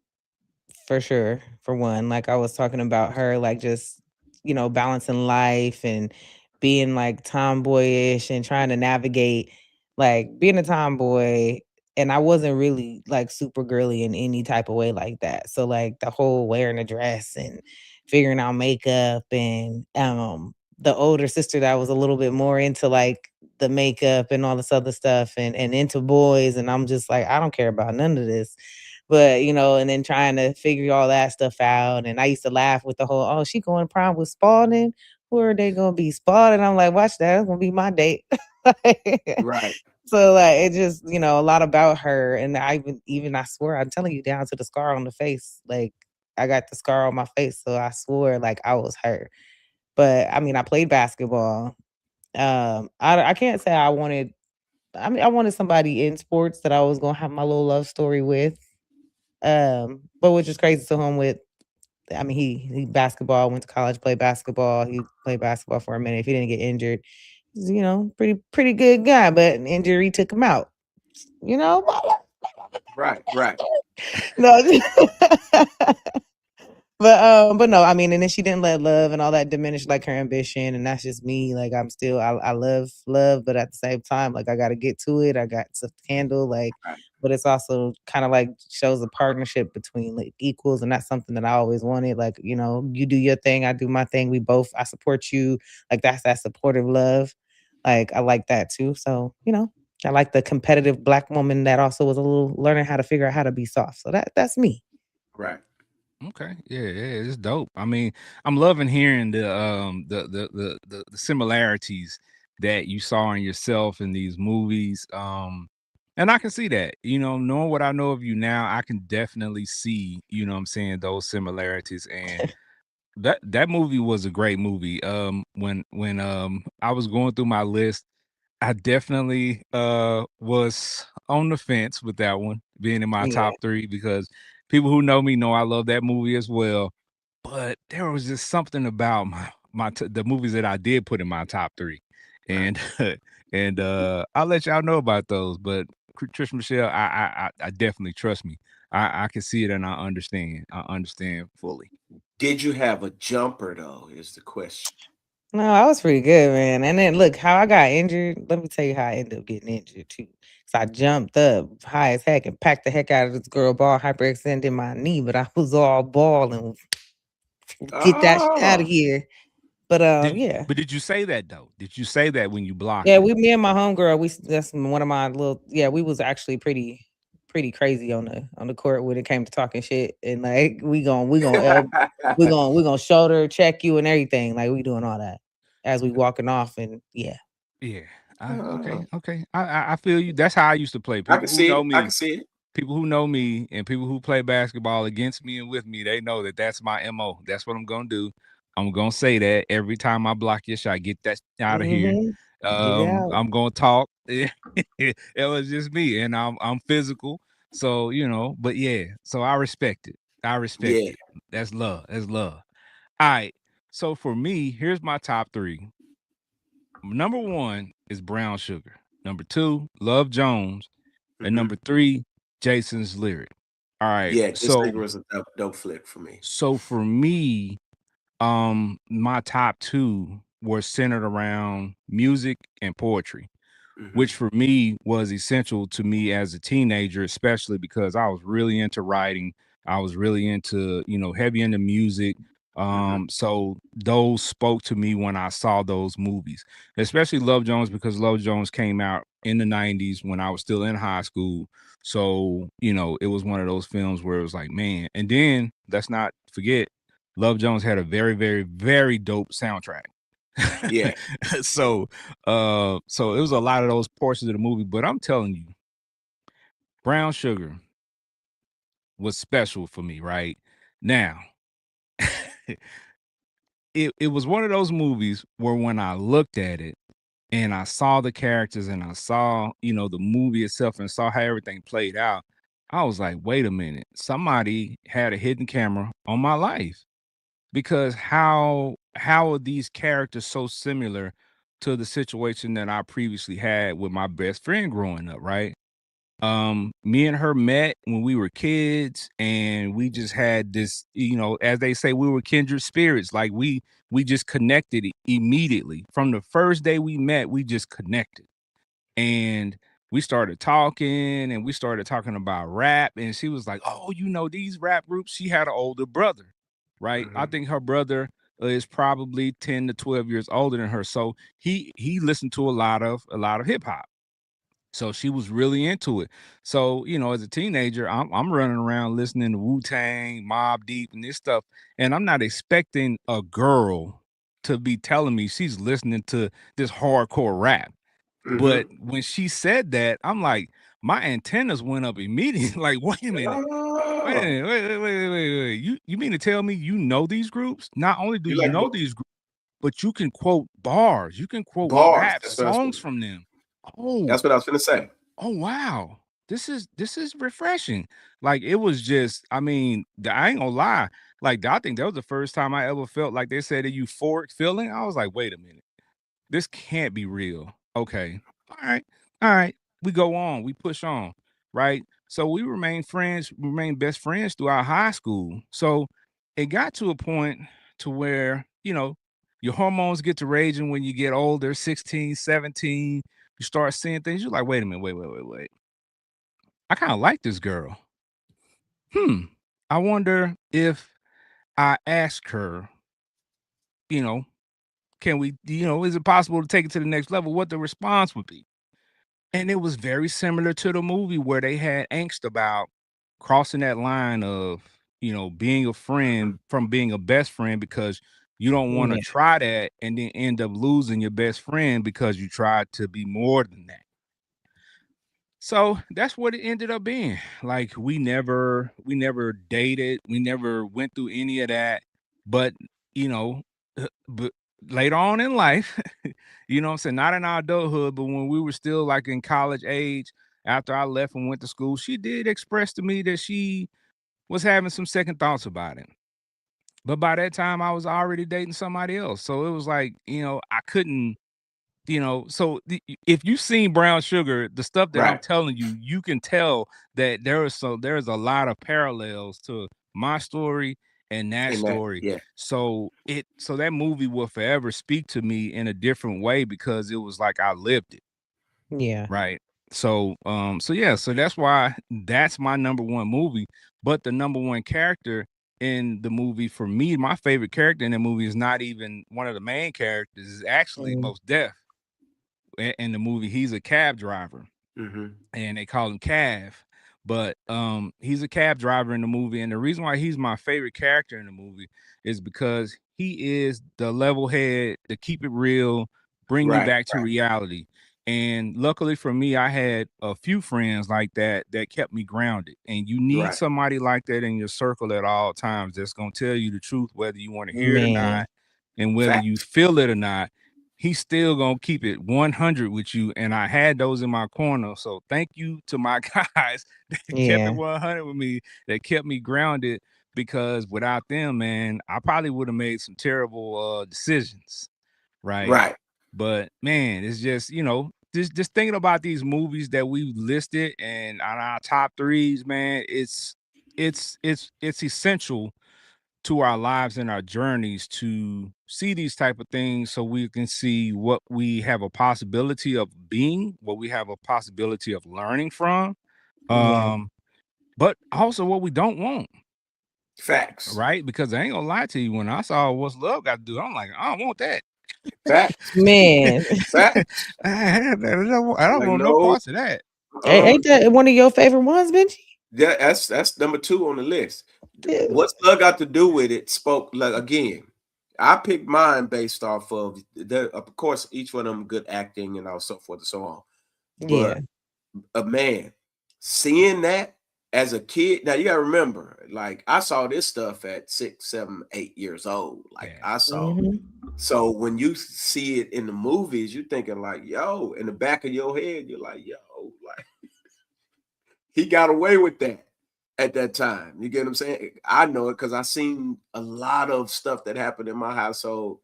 for sure. For one, like I was talking about her, like just balancing life and being like tomboyish and trying to navigate like being a tomboy. And I wasn't really like super girly in any type of way like that. So like the whole wearing a dress and figuring out makeup and the older sister that was a little bit more into like the makeup and all this other stuff and into boys, and I'm just like I don't care about none of this. But and then trying to figure all that stuff out. And I used to laugh with the whole, oh, she going to prom with Spalding. Where are they gonna be? Spalding. I'm like, watch that. It's gonna be my date.
Right.
So like it just, a lot about her. And I even I swear, I'm telling you, down to the scar on the face. Like I got the scar on my face. So I swore like I was her. But I mean, I played basketball. I can't say I wanted I wanted somebody in sports that I was gonna have my little love story with. But which is crazy to him with I mean, he basketball, went to college, played basketball. He played basketball for a minute. If he didn't get injured, he's, pretty good guy, but an injury took him out. You know?
Right. Right.
No. But no, I mean, and then she didn't let love and all that diminish like her ambition, and that's just me. Like I'm still, I love, but at the same time, like I got to get to it. I got stuff to handle, like,
Right.
but it's also kind of like shows a partnership between like equals, and that's something that I always wanted. Like you do your thing, I do my thing. We both, I support you. Like that's that supportive love. Like I like that too. So I like the competitive black woman that also was a little learning how to figure out how to be soft. So that's me.
Right.
Okay. Yeah, yeah, it's dope. I mean, I'm loving hearing the similarities that you saw in yourself in these movies. And I can see that. Knowing what I know of you now, I can definitely see, what I'm saying, those similarities. And that movie was a great movie. When I was going through my list, I definitely was on the fence with that one being in my
Yeah.
top 3 because people who know me know I love that movie as well. But there was just something about the movies that I did put in my top 3.
Right.
And and I'll let y'all know about those. But Trish Michelle, I definitely trust me. I can see it and I understand. I understand fully.
Did you have a jumper though? Is the question.
No, I was pretty good, man. And then look how I got injured. Let me tell you how I ended up getting injured too. So I jumped up high as heck and packed the heck out of this girl ball, hyperextended my knee, but I was all balling. Get that shit out of
Oh.
here. But
Did
yeah.
but did you say that though? Did you say that when you blocked
Yeah,
it?
me and my homegirl, that's one of my little, yeah, we was actually pretty pretty crazy on the court when it came to talking shit, and like we gonna shoulder check you and everything. Like we doing all that as we walking off, and yeah.
Yeah.
Uh,
Okay. I feel you. That's how I used to play.
I can
People who
see
know
it. I can
me,
see it.
people who know me, and people who play basketball against me and with me, they know that that's my mo. That's what I'm gonna do. I'm gonna say that every time I block your shot, get that out of here.
Mm-hmm. Get it out.
I'm gonna talk. It was just me, and I'm physical. So but yeah. So I respect it. I respect
Yeah.
it. That's love. That's love. All right. So for me, here's my top three. Number one is Brown Sugar. Number two, Love Jones. And
Hmm.
number three, Jason's Lyric. All right.
Yeah, this
So
nigga was a dope flick for me.
so for me, my top two were centered around music and poetry,
Hmm.
which for me was essential to me as a teenager, especially because I was really into writing. I was really into, heavy into music.
Hmm.
So those spoke to me when I saw those movies, especially Love Jones, because Love Jones came out in the 90s when I was still in high school. So, it was one of those films where it was like, man, and then let's not forget, Love Jones had a very, very, very dope soundtrack.
Yeah.
so so it was a lot of those portions of the movie, but I'm telling you, Brown Sugar was special for me. Right now, it was one of those movies where when I looked at it and I saw the characters and I saw the movie itself and saw how everything played out, I was like, wait a minute, somebody had a hidden camera on my life. Because how are these characters so similar to the situation that I previously had with my best friend growing up, right? Me and her met when we were kids, and we just had this, as they say, we were kindred spirits. Like we just connected immediately. From the first day we met, we just connected. And we started talking, and we started talking about rap, and she was like, oh, these rap groups. She had an older brother, right? I
Hmm.
think her brother is probably 10 to 12 years older than her, so he listened to a lot of hip hop. So she was really into it. So, as a teenager, I'm running around listening to Wu-Tang, Mobb Deep, and this stuff, and I'm not expecting a girl to be telling me she's listening to this hardcore rap. But
Hmm.
when she said that, I'm like, my antennas went up immediately. Like, wait a minute. Wait a
Oh,
minute. Wait. You mean to tell me you know these groups? Not only do
you
you
like
know these groups, but you can quote bars. You can quote
bars?
rap
That's what I was.
songs from them. Oh,
That's what I was gonna say.
oh wow. This is refreshing. Like it was just, I mean, I ain't gonna lie. Like I think that was the first time I ever felt like they said a euphoric feeling. I was like, wait a minute, this can't be real. Okay. All right. All right. We go on. We push on. Right. So we remain friends, remain best friends throughout high school. So it got to a point to where, your hormones get to raging when you get older, 16, 17. You start seeing things. You're like, wait a minute, wait. I kind of like this girl. Hmm. I wonder if I ask her, you know, can we, is it possible to take it to the next level? What the response would be. And it was very similar to the movie where they had angst about crossing that line of, being a
Hmm.
friend from being a best friend because you don't want to
Yeah.
try that and then end up losing your best friend because you tried to be more than that. So that's what it ended up being. Like we never dated, we never went through any of that. But but later on in life, what I'm saying, not in our adulthood, but when we were still like in college age, after I left and went to school, she did express to me that she was having some second thoughts about it. But by that time, I was already dating somebody else. So it was like, I couldn't, so if you've seen Brown Sugar, the stuff that I'm
Right.
telling you, you can tell that there's a lot of parallels to my story and that
And that,
story.
yeah.
So that movie will forever speak to me in a different way because it was like I lived it.
Yeah.
Right. So yeah, so that's why that's my number one movie. But the number one character in the movie for me, my favorite character in the movie is not even one of the main characters, is actually
Mm.
Most Def. In the movie, he's a cab driver
Hmm.
and they call him Cav. But he's a cab driver in the movie, and the reason why he's my favorite character in the movie is because he is the level head, to keep it real, bring you
Right,
back to reality. And luckily for me, I had a few friends like that that kept me grounded. And you need
right,
somebody like that in your circle at all times that's gonna tell you the truth, whether you want to hear it or
Man.
not, and whether you
facts.
feel it or not. He's still gonna keep it 100 with you. And I had those in my corner. So thank you to my guys that kept it
Yeah.
100 with me, that kept me grounded, because without them, man, I probably would have made some terrible decisions, right?
Right,
But man, it's just, just thinking about these movies that we listed and on our top threes, man, it's essential to our lives and our journeys to see these type of things, so we can see what we have a possibility of being, what we have a possibility of learning from,
Yeah.
um but also what we don't want,
facts,
right? Because I ain't gonna lie to you, when I saw What's Love Got to Do, I'm like, I don't want that.
facts,
Man.
facts.
I don't
Like,
want no
no,
parts of that.
Ain't that one of your favorite ones, Benji?
yeah, that's number 2 on the list.
Yeah.
What's love got to do with it? Spoke like again. I picked mine based off of of course, each one of them good acting and all so forth and so on. But
Yeah.
a man seeing that as a kid, now you gotta remember, like I saw this stuff at 6, 7, 8 years old. Like
Yeah.
I saw.
Mhm.
So when you see it in the movies, you're thinking like, yo, in the back of your head, you're like, yo, like he got away with that at that time. You get what I'm saying? I know it because I seen a lot of stuff that happened in my household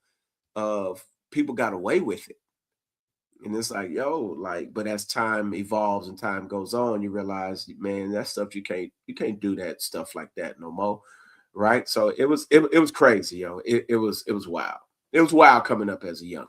of people got away with it. And it's like, yo, like, but as time evolves and time goes on, you realize, man, that stuff you can't do that stuff like that no more. Right. So it was crazy, yo. It was wild. It was wild coming up as a young.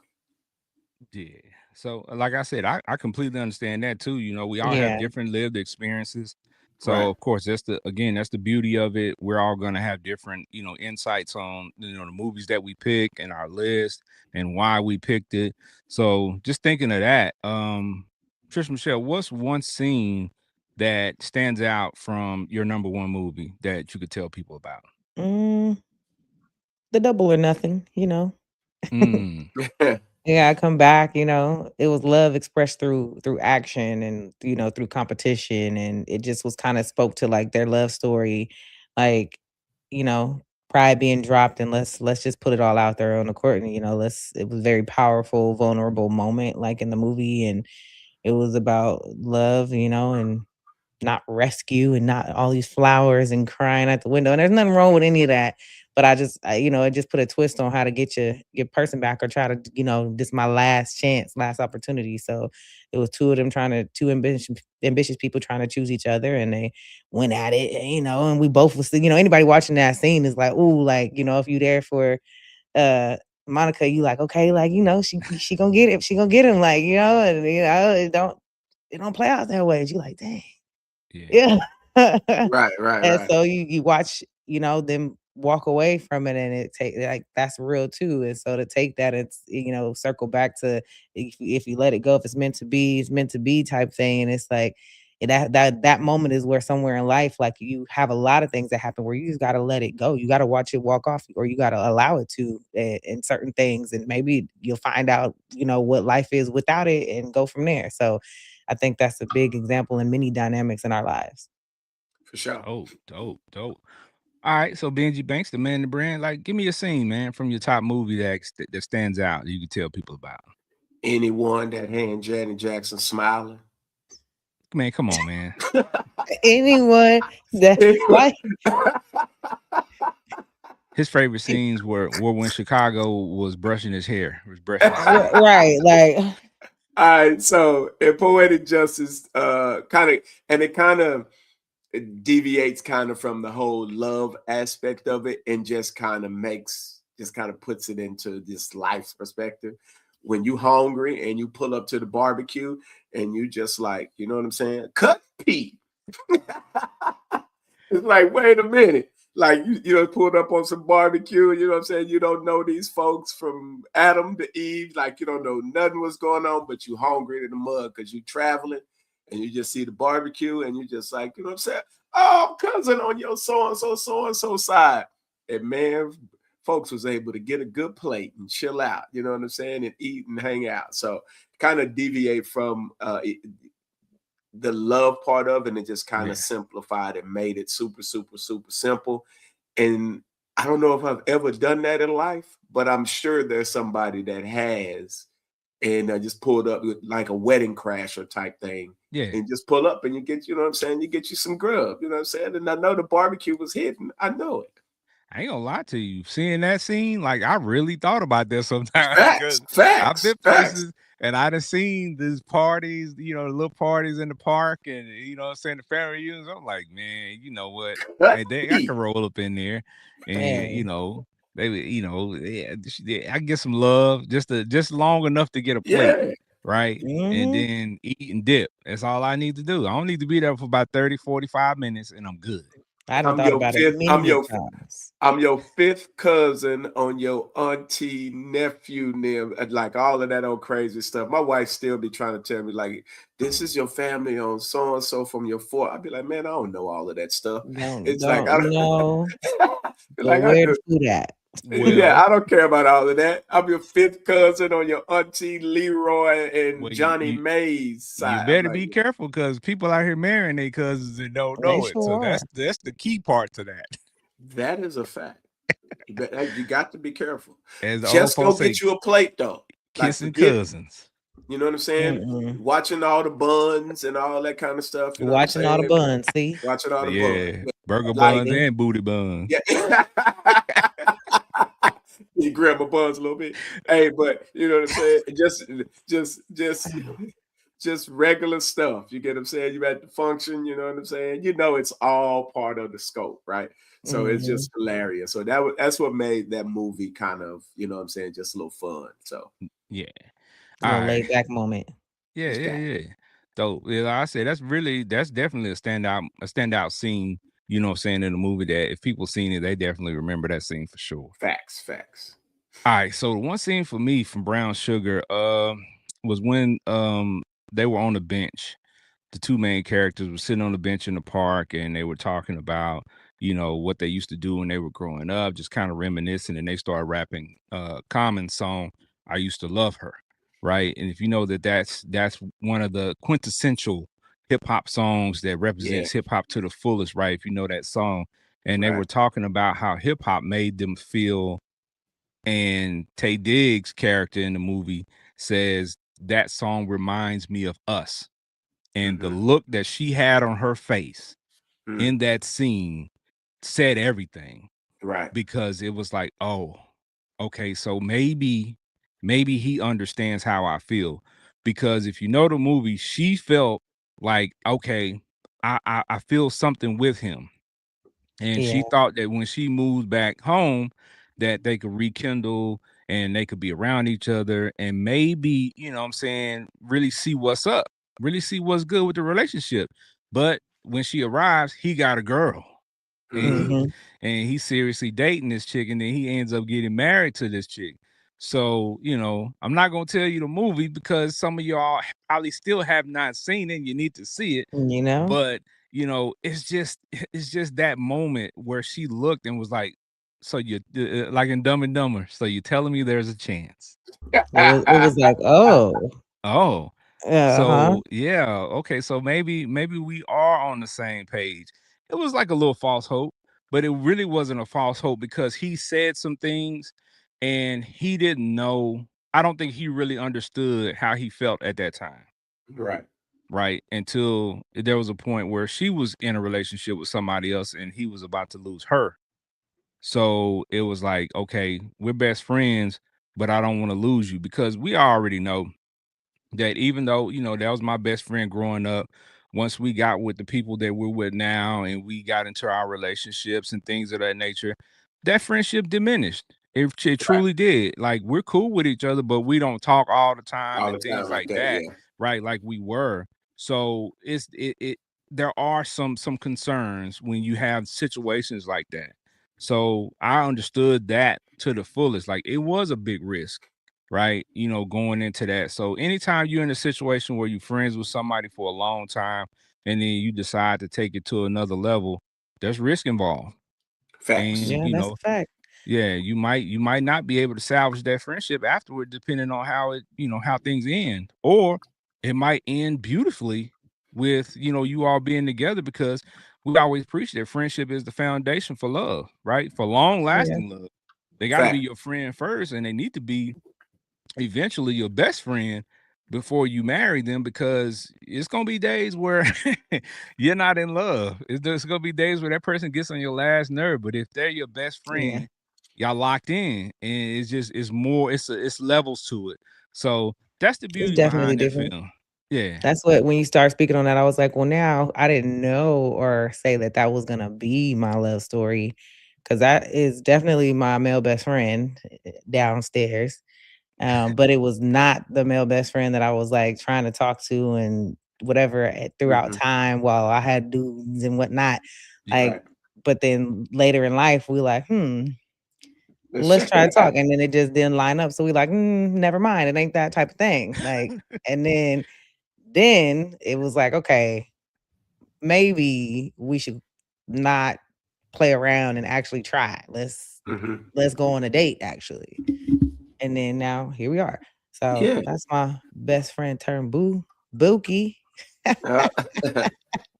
Yeah. So, like I said, I completely understand that too. We all have
Yeah.
different lived experiences. So,
Right.
of course, that's the beauty of it. We're all gonna have different, insights on, the movies that we pick and our list and why we picked it. So, just thinking of that, Trish Michelle, what's one scene that stands out from your number one movie that you could tell people about?
Mm, the Double or Nothing, you know.
Mm,
Yeah, I come back, it was love expressed through action and, through competition, and it just was kinda spoke to, like, their love story, like, you know, pride being dropped, and let's just put it all out there on the court, and, let's it was very powerful, vulnerable moment, like, in the movie, and it was about love, and not rescue and not all these flowers and crying at the window. And there's nothing wrong with any of that. But it just put a twist on how to get your person back or try to, this is my last chance, last opportunity. So it was two ambitious people trying to choose each other, and they went at it, and we both was, anybody watching that scene is like, ooh, like, if you there for uh Monica, you like, okay, like, she gonna get it, she gonna get him, like, and it don't play out that way. You like, dang.
yeah.
Yeah.
Right. Right.
And
Right.
so you watch, them walk away from it, and it take like that's real too. And so to take that, it's circle back to if you let it go, if it's meant to be, it's meant to be type thing. And it's like that moment is where somewhere in life, like you have a lot of things that happen where you just gotta let it go. You gotta watch it walk off, or you gotta allow it to in certain things, and maybe you'll find out, what life is without it and go from there. So I think that's a big example in many dynamics in our lives.
For sure.
Dope, dope, dope. All right, so Benji Banks, the man, the brand. Like, give me a scene, man, from your top movie that stands out that you can tell people about.
Anyone that had Janet Jackson smiling.
Man, come on, man.
Anyone that why
His favorite scenes were when Chicago was brushing his hair, was brushing his hair.
right, like
All right, so in Poetic Justice, kind of deviates kind of from the whole love aspect of it, and just kind of puts it into this life's perspective. When you hungry and you pull up to the barbecue and you just like, you know what I'm saying? Cut Pete. It's like, wait a minute. Like you pulled up on some barbecue, you know what I'm saying? You don't know these folks from Adam to Eve, like you don't know nothing what's going on, but you hungry in the mud because you traveling. and you just see the barbecue, and you just like, you know what I'm saying? Oh, cousin on your so and so side. And man, folks was able to get a good plate and chill out, you know what I'm saying, and eat and hang out. So kind of deviate from the love part of it, and it just kind of
Yeah.
simplified and made it super, super, super simple. And I don't know if I've ever done that in life, but I'm sure there's somebody that has, and just pulled up with like a wedding crasher type thing,
Yeah.
and just pull up and you get, you know what I'm saying, you get you some grub, you know what I'm saying? And I know the barbecue was hidden. I know it.
I ain't gonna lie to you. Seeing that scene, like I really thought about that sometimes
Facts,
because I've
facts,
been
facts.
places and I done seen these parties, the little parties in the park, and what I'm saying, the family reunions. I'm like, man, you know what?
Cut
And then I
deep.
can roll up in there, and
Hey.
they, I get some love just long enough to get a plate,
Yeah.
right? And
Mm-hmm.
then eat and dip. That's all I need to do. I don't need to be there for about 30, 45 minutes, and I'm good.
I done
I'm
thought
your
about it
fifth.
many a times.
I'm your fifth cousin on your auntie, nephew, them, like all of that old crazy stuff. My wife still be trying to tell me, like, this is your family on so and so from your four. I'd be like, man, I don't know all of that stuff. It's like
Don't know. But
like I
where the
do.
food at?
Yeah,
Well,
I don't care about all of that. I'm your fifth cousin on your auntie Leroy and
well,
Johnny Mae's
you
side. I'm
better
like,
be careful because people out here marrying their cousins and don't
They
know it. So
sure are.
that's the key part to that.
that is a fact. You got to be careful.
As the old
Just go
folks say,
get you a plate though. Like
kissing
forget,
cousins.
you know what I'm saying?
Mm-mm.
Watching all the buns and all that kind of stuff. You know what I'm
Watching all the
saying?
buns, see?
Watching all the buns.
Yeah, burger
Like,
buns and booty buns.
yeah. You grab my buns a little bit. Hey, but you know what I'm saying? Just regular stuff. You get what I'm saying? You at the function, you know what I'm saying? You know it's all part of the scope, right? So it's
Mm-hmm.
just hilarious. So that's what made that movie kind of, you know what I'm saying, just a little fun. So
Yeah.
A
All
little
right.
laid back moment.
Yeah, yeah,
exactly.
yeah. So like I said, that's definitely a standout scene, what I'm saying, in the movie that if people seen it, they definitely remember that scene for sure.
Facts, facts.
All right, so the one scene for me from Brown Sugar was when they were on the bench. The two main characters were sitting on the bench in the park and they were talking about, what they used to do when they were growing up, just kind of reminiscing, and they started rapping Common's song, I Used to Love Her, right? And if you know that's one of the quintessential hip hop songs that
Yeah,
represents hip hop to the fullest, right? If you know that song. And they
right.
were talking about how hip hop made them feel, and Tay Diggs' character in the movie says that song reminds me of us. And the
Mm-hmm.
look that she had on her face
Mm,
in that scene said everything,
right.
because it was like, oh, okay, so maybe he understands how I feel. Because if you know the movie, she felt like, okay, I feel something with him. And
Yeah.
she thought that when she moved back home, that they could rekindle and they could be around each other and maybe, what I'm saying, really see what's up, really see what's good with the relationship. But when she arrives, he got a girl, and
Mm,
Mm-hmm.
he's seriously dating this chick, and then he ends up getting married to this chick. So, I'm not gonna tell you the movie because some of y'all probably still have not seen it. You need to see it.
You know?
But it's just that moment where she looked and was like, so you like in Dumb and Dumber, so you telling me there's a chance.
It was like, oh.
Oh,
Uh-huh.
so yeah, okay, so maybe we are on the same page. It was like a little false hope, but it really wasn't a false hope because he said some things and he didn't know. I don't think he really understood how he felt at that time,
right.
right? Until there was a point where she was in a relationship with somebody else and he was about to lose her. So it was like, okay, we're best friends, but I don't want to lose you, because we already know that even though, that was my best friend growing up, once we got with the people that we're with now and we got into our relationships and things of that nature, that friendship diminished. It
Right.
truly did. Like, we're cool with each other, but we don't talk all the time
All the
and
time
things
like
like
that.
that,
Yeah.
right? Like we were. So there are some concerns when you have situations like that. So I understood that to the fullest. Like, it was a big risk, right? Going into that. So anytime you're in a situation where you're friends with somebody for a long time and then you decide to take it to another level, there's risk involved.
Facts.
And
Yeah, that's a fact.
yeah, you might not be able to salvage that friendship afterward, depending on how things end. Or it might end beautifully with you all being together, because we always preach that friendship is the foundation for love, right? For long
Oh yeah.
lasting love. They got to be
Fact.
your friend first, and they need to be eventually your best friend before you marry them, because it's gonna be days where you're not in love. There's gonna be days where that person gets on your last nerve. But if they're your best
Yeah.
friend, y'all locked in, and it's more, it's levels to it. So that's the
It's
beauty
definitely
behind that
different.
film. Yeah.
That's what when you start speaking on that, I was like, well, now I didn't know or say that that was gonna be my love story, because that is definitely my male best friend downstairs. But it was not the male best friend that I was like trying to talk to and whatever throughout
Hmm.
time while I had dudes and whatnot.
Yeah.
Like,
Right.
but then later in life, we like,
Let's
let's
check
try to
it
talk.
out.
And then it just didn't line up. So we like, never mind. It ain't that type of thing. Like, and then it was like, okay, maybe we should not play around and actually try.
Hmm.
Let's go on a date actually. And then now here we are. So
Yeah.
that's my best friend turned Bookie.
Uh, I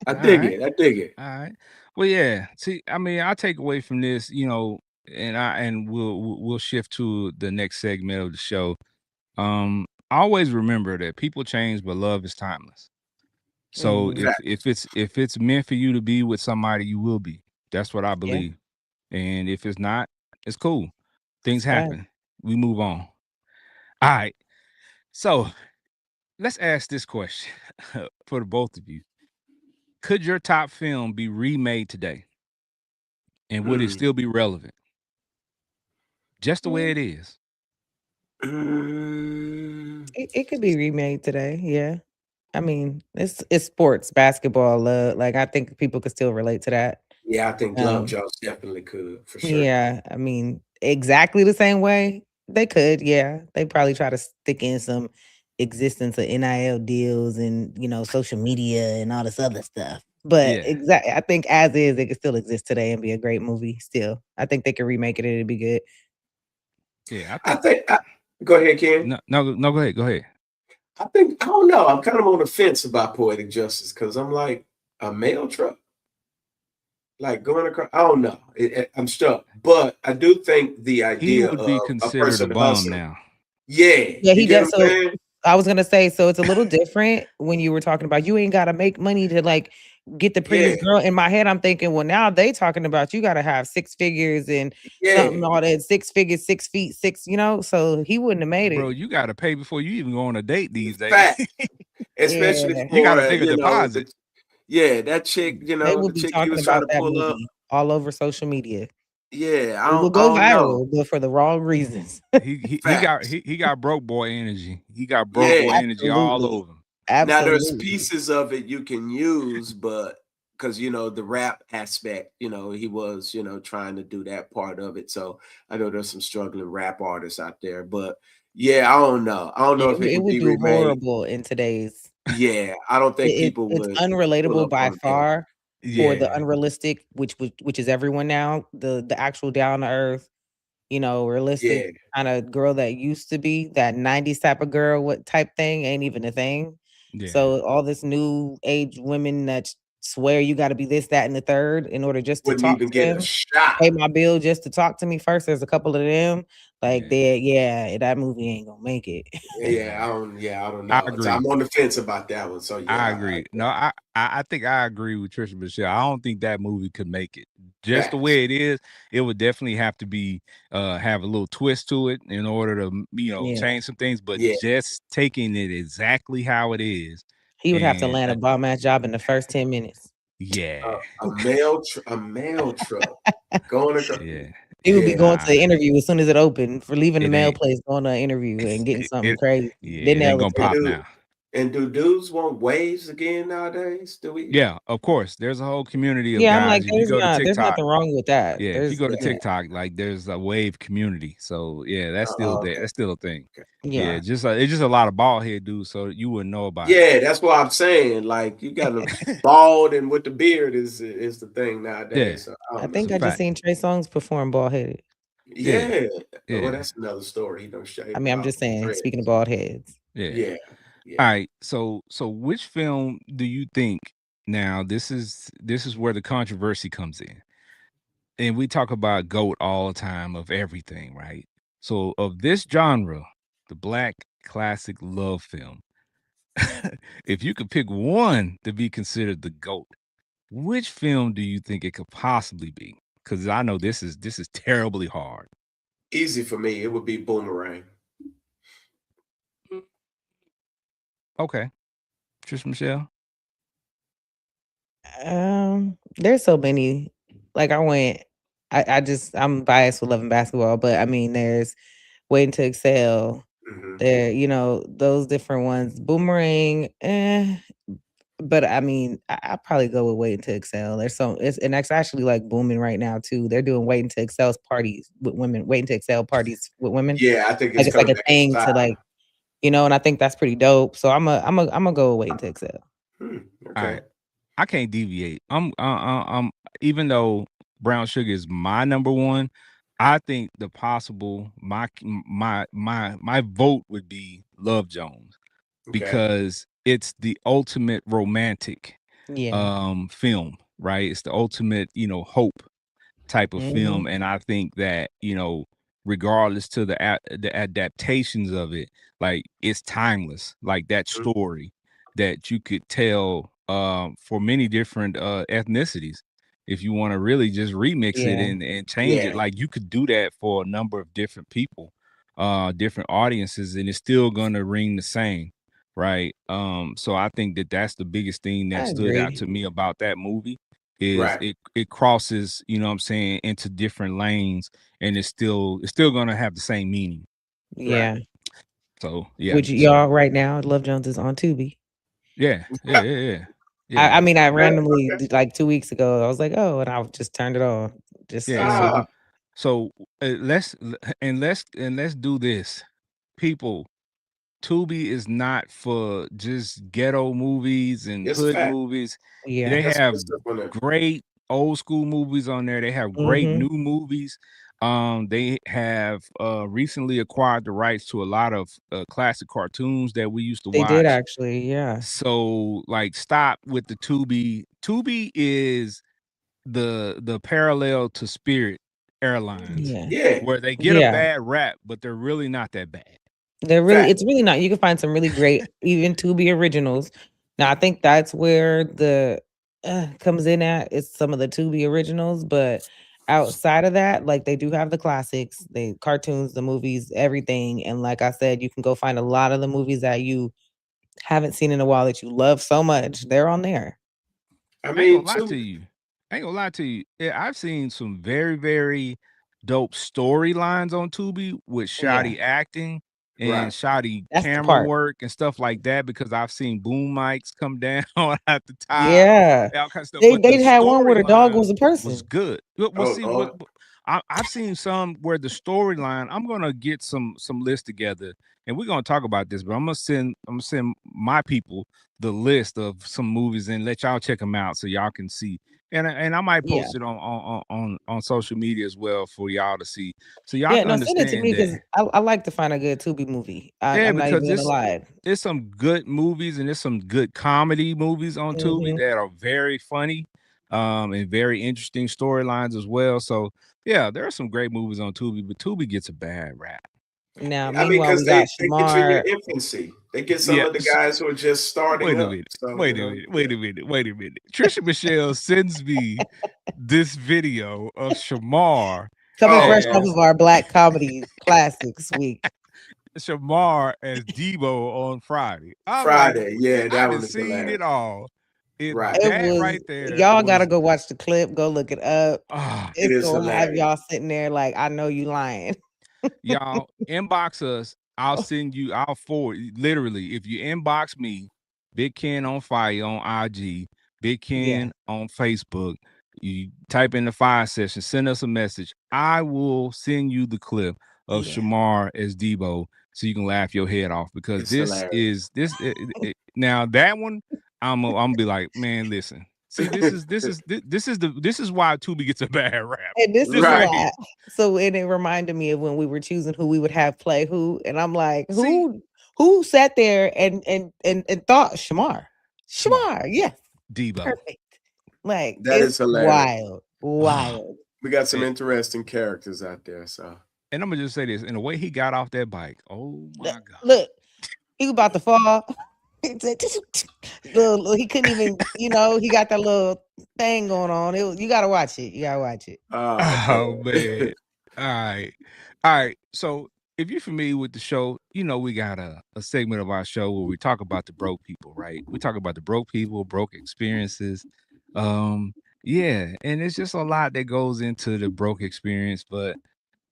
All
dig
right.
it. I dig it.
All right. Well, yeah. See, I mean, I take away from this, and we'll shift to the next segment of the show. Always remember that people change, but love is timeless. So
Mhm.
if
Fact.
if it's if it's meant for you to be with somebody, you will be. That's what I
Yeah,
believe. And if it's not, it's cool. Things
it's a fact.
happen. We move on. All right. So let's ask this question for the both of you. Could your top film be remade today, and would it
Mm.
still be relevant? Just the way
Mm,
it is.
Mm.
it could be remade today. Yeah. I mean, it's sports, basketball, love. Like I think people could still relate to that.
Yeah, I think Love
Um,
Jones definitely could for sure.
yeah, I mean, exactly the same way they could. Yeah, they probably try to stick in some existence of NIL deals and social media and all this other stuff. But
Yeah.
exactly, I think as is, it could still exist today and be a great movie. Still, I think they could remake it and it'd be good.
Yeah. I
I
think
think. Go ahead, Ken.
no, go ahead. Go ahead.
I think I don't know. I'm kind of on the fence about poetic justice because I'm like a mail truck, like going across. I don't know. I'm stuck, but I do think the
He
idea
would be
of a
considered a
person
bum
hustling.
now.
Yeah,
Yeah,
you
he
get what
does.
I'm
So
saying?
I was gonna say, so it's a little different when you were talking about you ain't gotta make money to like get the
Yeah,
prettiest girl. In my head, I'm thinking, well, now they talking about you gotta have six figures and
yeah,
something all that 6 figures, 6 feet, six. So he wouldn't have made
Bro,
it.
you got to pay before you even go on a date these days.
fact. Especially
Yeah,
You got
for
a bigger
the
deposit.
yeah, that chick,
they will
the
be
chick he
talking
was trying
about
to
that
pull up.
movie all over social media.
Yeah,
It will
I
go
don't know.
viral, but for the wrong reasons.
He got
Facts.
he got broke boy energy. He got broke
Yeah.
boy energy all
Absolutely,
over him.
Now there's
absolutely.
pieces of it you can use, but because the rap aspect, he was, trying to do that part of it. So I know there's some struggling rap artists out there, but yeah, I don't know. I don't
Yeah,
know if it
it
could
would
be
do
remade.
horrible in today's.
Yeah, I don't think people
It's
would pull
unrelatable
up
by
on him.
far for the
Yeah.
unrealistic, which is everyone now. The actual down to earth, realistic
Yeah,
kind of girl that used to be that 90s type of girl, what type thing ain't even a thing.
Yeah.
So all this new age women that swear you got to be this, that, and the third in order just to
wouldn't
talk
even
to
get a
them,
shot.
pay my bill just to talk to me first. There's a couple of them like
Yeah.
yeah, that movie ain't gonna make it.
Yeah,
Yeah.
I don't
I
know. So I'm
agree.
on the fence about that one. So
I
yeah,
agree. No, I think I agree with Trisha Michelle. I don't think that movie could make it. Just the
facts.
way it is, it would definitely have to be have a little twist to it in order to
Yeah,
change some things. But
Yeah,
just taking it exactly how it is,
he would have to
and
land a bomb ass job in the first 10 minutes.
yeah,
a mail truck going across.
yeah,
He would be
yeah.
Yeah,
going to
Nah,
the interview as soon as it opened for leaving the
it
mail
ain't
place, going to an interview and getting something
it.
crazy.
Yeah,
Then
it ain't
they'll
gonna
and
pop
attend.
dude,
now.
And do dudes want waves again nowadays? Do we?
Yeah, of course. There's a whole community of
Yeah, I'm
guys.
like,
If you go to
there's
TikTok,
nothing wrong with that.
yeah, if you
There's
go to TikTok, like there's a wave community. So yeah, that's still
Oh,
there.
okay.
That's still a thing.
Okay. All
Yeah,
yeah.
right.
just it's just a lot of bald head dudes, so you wouldn't know about
Yeah, that's what I'm saying. Like you got a
it.
bald and with the beard is the thing
Yeah,
nowadays. So I
I
don't
it's
know.
think
a
I just
fact.
seen Trey Songz perform bald headed.
Yeah,
Yeah. Well,
yeah,
that's another story. He don't
I
shave
mean,
it
I'm
off
just
the
saying, speaking of
dreads.
bald heads.
yeah.
Yeah.
All
Yeah.
right. So which film do you think now this is where the controversy comes in. And we talk about GOAT all the time of everything, right? So of this genre, the black classic love film, if you could pick one to be considered the GOAT, which film do you think it could possibly be? Because I know this is terribly hard.
Easy for me. It would be Boomerang.
Mm. Okay. Trish Michelle.
There's so many. Like I'm biased with loving basketball, but I mean, there's Waiting to Excel.
Hmm.
There, those different ones. Boomerang, but I mean, I probably go with Waiting to Excel. And that's actually like booming right now too. They're doing Waiting to Excel's parties with women, Waiting to Excel parties with women.
Yeah, I think
Like
it's
it's like
coming
a
back in
thing to
style.
like, and I think that's pretty dope. So I'm a go with Waiting to Excel.
All
Okay.
right. I can't deviate. I'm even though brown sugar is my number one, I think the possible my vote would be Love Jones
Okay.
because it's the ultimate romantic
Yeah.
film, right? It's the ultimate, hope type of
Mhm.
film, and I think that regardless to the adaptations of it, like it's timeless. Like that
Mhm.
story that you could tell for many different ethnicities. If you want to really just remix it
Yeah.
and change it,
Yeah.
like you could do that for a number of different people, different audiences, and it's still gonna ring the same, right? So I think that that's the biggest thing that
I
stood out
agree.
to me about that movie is
Right.
it crosses, what I'm saying, into different lanes, and it's still gonna have the same meaning.
Right.
Yeah.
So yeah.
Which
So
y'all right now, Love Jones is on Tubi.
yeah, yeah, yeah, yeah.
I
Yeah.
mean, I
Okay.
randomly
Okay.
like 2 weeks ago, I was like, oh, and I just turned it on. Just
Yeah. So
Ah,
so let's do this. People, Tubi is not for just ghetto movies and
it's a
hood
fact.
movies.
yeah.
They
That's
have
good stuff on there.
great old school movies on there. They have great
Mhm.
new movies. They have recently acquired the rights to a lot of classic cartoons that we used to
They did
watch.
actually, yeah.
So like stop with the Tubi. Tubi is the parallel to Spirit Airlines,
Yeah.
Yeah.
where they get a
Yeah.
bad rap, but they're really not that bad.
Fact.
It's really not. You can find some really great even Tubi originals. Now I think that's where the comes in at is some of the Tubi originals, but outside of that, like they do have the classics, the cartoons, the movies, everything. And like I said, you can go find a lot of the movies that you haven't seen in a while that you love so much. They're on there.
I
I ain't
mean,
gonna lie
too.
to you. I ain't gonna lie to you. Yeah, I've seen some very, very dope storylines on Tubi with
Yeah.
shoddy acting and
Right.
shoddy
That's the
camera
part.
work and stuff like that because I've seen boom mics come down at the top,
Yeah.
all kinds of stuff.
They
But the
they had one where the dog
storyline
was a
was
person.
good. Well,
Oh,
see,
oh,
I've seen some where the storyline. I'm gonna get some lists together and we're gonna talk about this. But I'm gonna send my people the list of some movies and let y'all check them out so y'all can see. And I might
Yeah.
post it on social media as well for y'all to see, so y'all
Yeah,
can
no, send it to
understand
me
that.
because I like to find a good Tubi movie.
Yeah,
I'm not even
because
gonna
it's
lie.
there's some good movies and there's some good comedy movies on Tubi
Mhm.
that are very funny, and very interesting storylines as well. So yeah, there are some great movies on Tubi, but Tubi gets a bad rap.
Now,
I mean,
meanwhile,
because
we got
they get you in your
Shamar
infancy. They get some
Yeah.
of the guys who are just starting
Wait a
up.
minute.
So,
Wait a minute. Wait
yeah.
a minute. Wait a minute. Trisha Michelle sends me this video of Shamar
coming
Oh,
fresh off
oh,
as
of our Black Comedy Classics week.
Shamar as Debo on Friday. I'm like,
Friday. Yeah,
I
that
done
one is
seen it
hilarious.
all.
Right.
It
That
was
right there
y'all gotta
was
go watch the clip, go look it up.
It
It's
is
gonna have
hilarious.
y'all sitting there like, I know you lying.
y'all inbox us I'll send you. I'll forward. Literally, if you inbox me, Big Ken on Fire on IG, Big
Yeah,
Ken on Facebook. You type in the Fiyah Session. Send us a message. I will send you the clip of
yeah.
Shamar as Debo, so you can laugh your head off because
It's
this
hilarious.
is this. Now that one, I'm gonna be like, man, listen. See, this is why Tubi gets a bad rap.
And this is
This
Right.
right here.
why. So, and it reminded me of when we were choosing who we would have play who, and I'm like,
See,
who sat there and thought Shamar,
Shamar,
Shamar, yes,
Debo.
perfect. Like
That
it's
is hilarious.
wild, wild.
We got some
and,
interesting characters out there. So
and I'm gonna just say this: in the way he got off that bike, oh
Look,
my god.
look, he was about to fall. He said, he couldn't even, he got that little thing going on. You gotta watch it. You gotta watch it.
oh
Oh
man.
man. All right. All right. So if you're familiar with the show, you know we got a segment of our show where we talk about the broke people, right? We talk about the broke people, broke experiences. Um, yeah, and it's just a lot that goes into the broke experience, but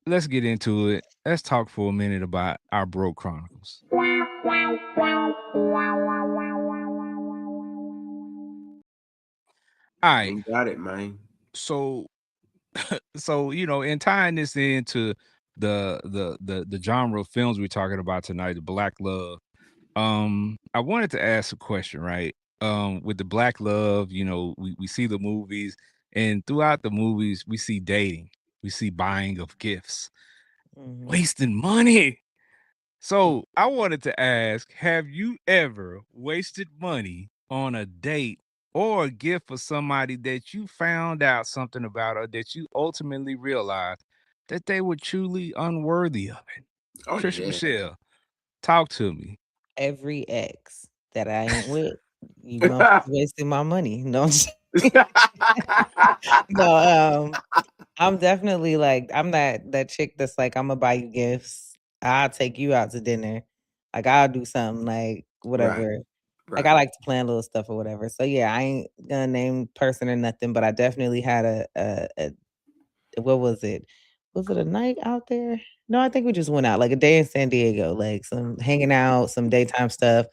let's get into it. Let's talk for a minute about our broke chronicles. All right.
You got it, man.
So and tying this into the genre of films we're talking about tonight, the Black Love. I wanted to ask a question, right? With the Black Love, we see the movies, and throughout the movies, we see dating, we see buying of gifts,
Mhm.
wasting money. So I wanted to ask, have you ever wasted money on a date or a gift for somebody that you found out something about or that you ultimately realized that they were truly unworthy of it?
Oh
Trisha
yeah.
Michelle, talk to me.
Every ex that I ain't with, you motherfuckers wasting my money. No, no. I'm definitely like I'm that chick that's like I'm gonna buy you gifts. I'll take you out to dinner. Like I'll do something like
right.
whatever. Like I
Right.
like to plan little stuff or whatever. So yeah, I ain't gonna name person or nothing, but I definitely had a what was it? Was it a night out there? No, I think we just went out like a day in San Diego, like some hanging out, some daytime stuff,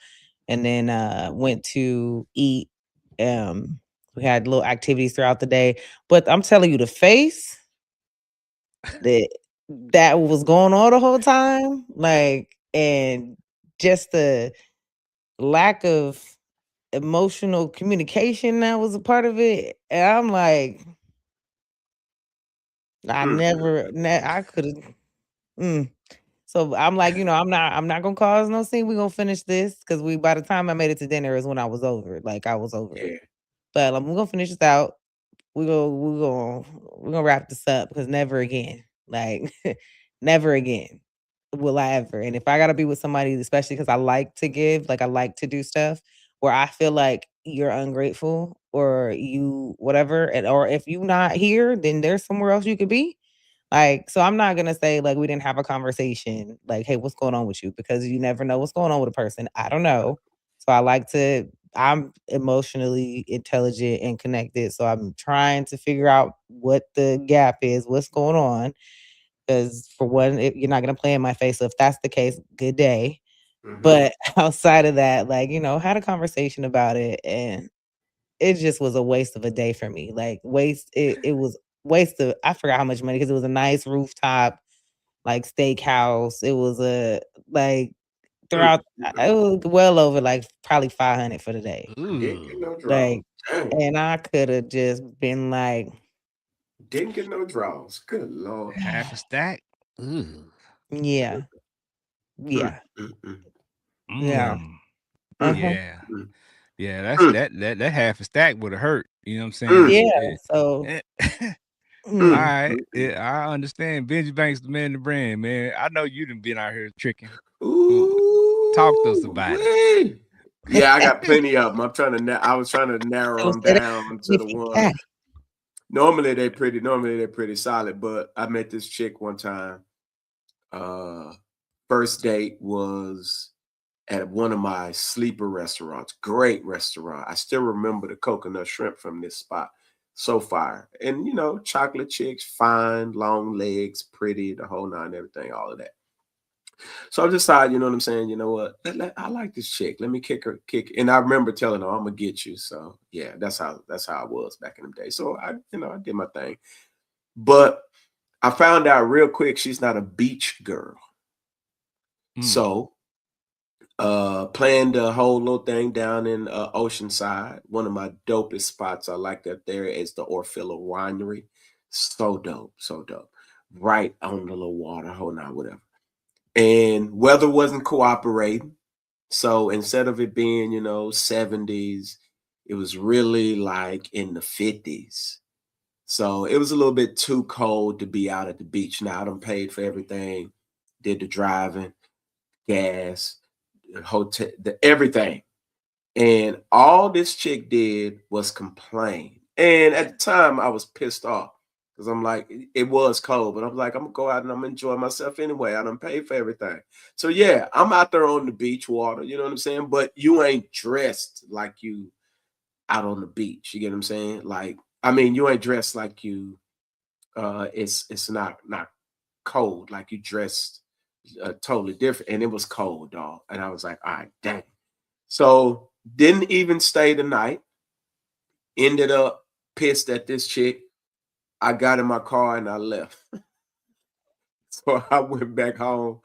and then went to eat. Um, we had little activities throughout the day, but I'm telling you, the face that that was going on the whole time, like, and just the lack of emotional communication that was a part of it. And I'm like,
Mm, mm,
I could have. Mm. So I'm like, I'm not gonna cause no scene. We're gonna finish this because by the time I made it to dinner is when I was over it. Like I was over it.
yeah.
But we're gonna finish this out. We're gonna wrap this up because never again. Like never again will I ever. And if I gotta be with somebody, especially because I like to give, like I like to do stuff where I feel like you're ungrateful or you whatever, and or if you not here, then there's somewhere else you could be. Like, so I'm not gonna say like we didn't have a conversation, like, hey, what's going on with you? Because you never know what's going on with a person. I don't know. So I'm emotionally intelligent and connected. So I'm trying to figure out what the gap is, what's going on. Because for one, you're not gonna play in my face. So if that's the case, good day.
Mm-hmm.
But outside of that, like, had a conversation about it and it just was a waste of a day for me. Like it was waste of I forgot how much money because it was a nice rooftop like steakhouse. It was a like
Mm,
throughout
mm,
it
mm.
was well over like probably 500 for the day.
Didn't get
Ooh,
no draws.
Like
Dang.
and I could have just been like,
Didn't get no draws. Good Lord.
half a stack. Ooh.
yeah,
Mm,
yeah,
mm, mm,
yeah.
Mm.
mm,
Uh-huh.
Yeah.
mm,
Yeah, that's
mm,
that half a stack would have hurt. You know what I'm
mm,
saying?
Yeah. So
All
mm,
mm,
right.
mm, mm.
Yeah, I understand. Benji Banks, the man, the brand, man. I know you done been out here tricking. Mm, talk to us
Ooh,
about it.
wee. Yeah, I got plenty of them. I was trying to narrow
so
them
say that
down to
if
the
you
ones.
can.
Normally they're pretty solid, but I met this chick one time. Uh First date was at one of my sleeper restaurants. Great restaurant. I still remember the coconut shrimp from this spot. So fire. And chocolate chicks, fine, long legs, pretty, the whole nine, everything, all of that. So I decided, you know what I'm saying? You know what? I like this chick. Let me kick. And I remember telling her, I'm gonna get you. So yeah, that's how I was back in the day. So I did my thing. But I found out real quick she's not a beach girl.
Mm,
So planned the whole little thing down in Oceanside. One of my dopest spots I like that there is the Orfilla Winery. So dope, so dope. Right on the little water, hold on, whatever. And weather wasn't cooperating. So instead of it being, 70s, it was really like in the 50s. So it was a little bit too cold to be out at the beach. Now I done paid for everything, did the driving, gas, hotel, everything. And all this chick did was complain. And at the time, I was pissed off because I'm like, it was cold, but I'm like, I'm gonna go out and I'm gonna enjoy myself anyway. I done paid for everything. So yeah, I'm out there on the beach water, you know what I'm saying? But you ain't dressed like you out on the beach. You get what I'm saying? Like, I mean, you ain't dressed like you it's not cold, like you dressed totally different. And it was cold, dog. And I was like, all right, dang. So didn't even stay the night. Ended up pissed at this chick. I got in my car and I left. So I went back home.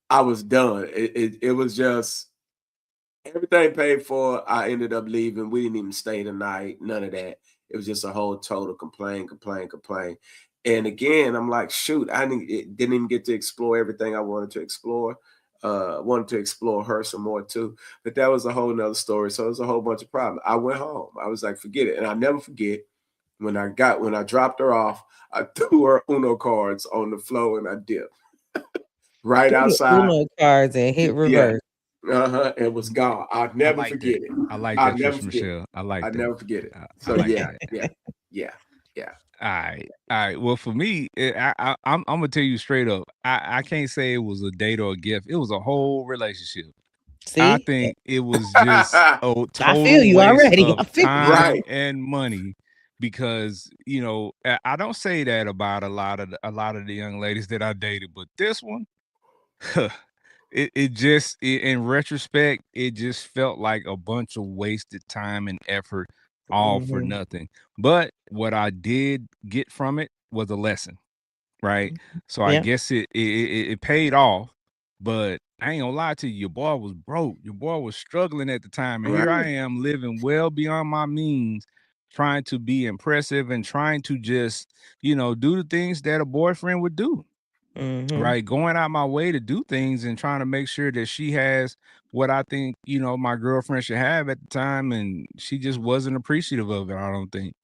I was done. It was just everything paid for. I ended up leaving. We didn't even stay the night. None of that. It was just a whole total complain. And again, I'm like, shoot, didn't even get to explore everything I wanted to explore. Wanted to explore her some more too, but that was a whole nother story. So it was a whole bunch of problems. I went home. I was like, forget it. And I never forget when I dropped her off, I threw her Uno cards on the floor and I dipped right
Threw the
outside.
Uno cards and hit
Yeah,
reverse.
it was gone. I'll
I
never
like that.
forget it.
I like
I'll
that,
never
Trisha
forget it.
Michelle. I like
I'll
that.
never forget it.
I
So
like
yeah,
that.
yeah, yeah, yeah.
All right, all right. Well, for me, I'm gonna tell you straight up. I can't say it was a date or a gift. It was a whole relationship. I
See?
think it was just a
I feel
total
you
waste
already. I
of
feel you.
time
Right.
and money because I don't say that about a lot of the young ladies that I dated, but this one, in retrospect, it just felt like a bunch of wasted time and effort, all for
Mhm.
nothing. But what I did get from it was a lesson, right? So I
Yeah.
guess it paid off, but I ain't gonna lie to you, your boy was broke. Your boy was struggling at the time, and here I
Right.
am living well beyond my means, trying to be impressive and trying to just, do the things that a boyfriend would do,
Mhm.
right? Going out my way to do things and trying to make sure that she has what I think, my girlfriend should have at the time, and she just wasn't appreciative of it, I don't think.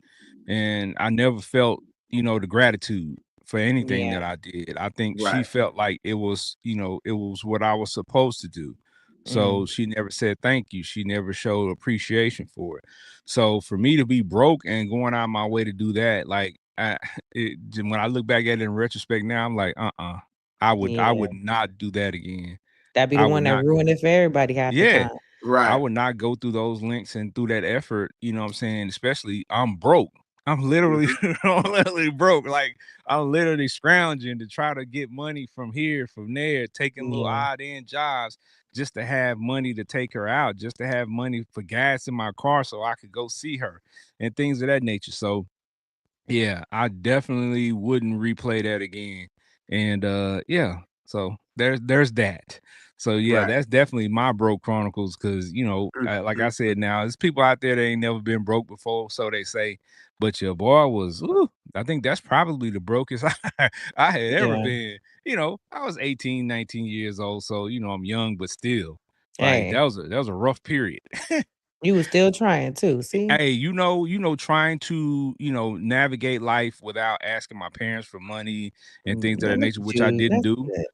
And I never felt, the gratitude for anything
Yeah.
that I did. I think she
Right.
felt like it was what I was supposed to do.
Mm.
So she never said thank you. She never showed appreciation for it. So for me to be broke and going out my way to do that, like when I look back at it in retrospect now, I'm like, I would
Yeah.
not do that again.
That be the
I would
one that
not.
ruined it for everybody half the
Yeah,
time.
I
Right.
would not go through those links and through that effort, you know what I'm saying? Especially I'm broke. I'm literally
Mhm.
I'm literally broke. Like I'm literally scrounging to try to get money from here, from there, taking little
Yeah.
odd end jobs just to have money to take her out, just to have money for gas in my car so I could go see her and things of that nature. So yeah, I definitely wouldn't replay that again. And yeah, so there's that. So yeah,
Right.
that's definitely my broke chronicles because like I
Mhm.
said, now there's people out there that ain't never been broke before, so they say. But your boy was, ooh, I think that's probably the brokest I had ever
Yeah.
been. I was 18, 19 years old, so I'm young, but still, like
Hey,
that was a rough period.
you was still trying too. See?
Hey, trying to, navigate life without asking my parents for money and things of
Now
that
look
nature,
at
which I
you.
didn't
That's
do.
good.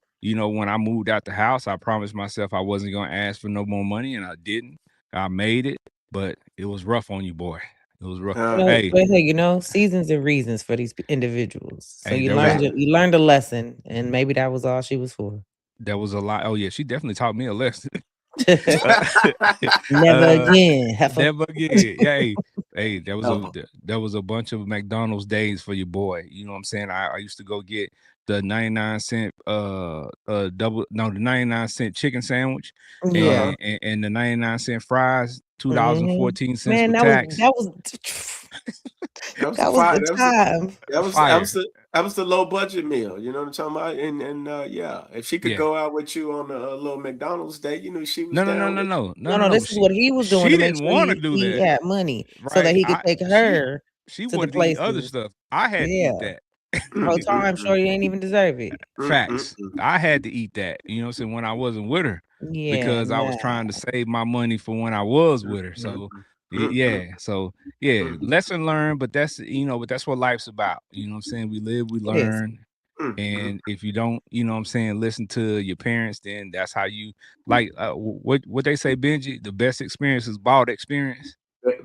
When I moved out the house, I promised myself I wasn't gonna ask for no more money, and I didn't. I made it, but it was rough on you, boy. It was rough. Hey,
But hey, seasons and reasons for these individuals. So
hey,
you
there was
learned
a
Fact.
it. You learned a lesson, and maybe that was all she was for.
there was a lot. Oh yeah, she definitely taught me a lesson. Uh,
Never
uh,
again, heifer.
never again. Yeah, hey,
Never.
there was a bunch of McDonald's days for your boy. You know what I'm saying? I used to go get the 99 cent double no the 99 cent chicken sandwich
Yeah.
and the 99 cent fries,
Mhm.
$2.14
Man,
with
that was
tax.
that was
That was the
that was
fire.
the time.
Fire.
That was the low budget meal. You know what I'm talking about? And yeah, if she could
Yeah.
go out with you on a little McDonald's date, you knew she was
No, no, no,
down
no,
with you.
no, no,
No,
no,
no,
no.
this is what he was doing
She
to make
didn't
sure
want to
he
do
he
that,
had money so that
right?
he could
I
take
she
her
she
to the
wanted to eat other
places.
stuff. I had to
Yeah.
eat that.
Mm,
Whole
mm,
time,
mm,
shorty ain't even deserve it.
mm,
Facts.
mm,
I had to eat that. You know what I'm saying? When I wasn't with her,
Yeah,
because I was
nah.
trying to save my money for when I was
mm,
with her.
mm,
So
mm, mm,
yeah. So yeah,
mm,
lesson learned, but that's what life's about. You know what I'm saying? We live, we
It is.
learn.
mm, mm.
And if you don't, you know what I'm saying, listen to your parents, then that's how you like what they say, Benji, the best experience is bought experience.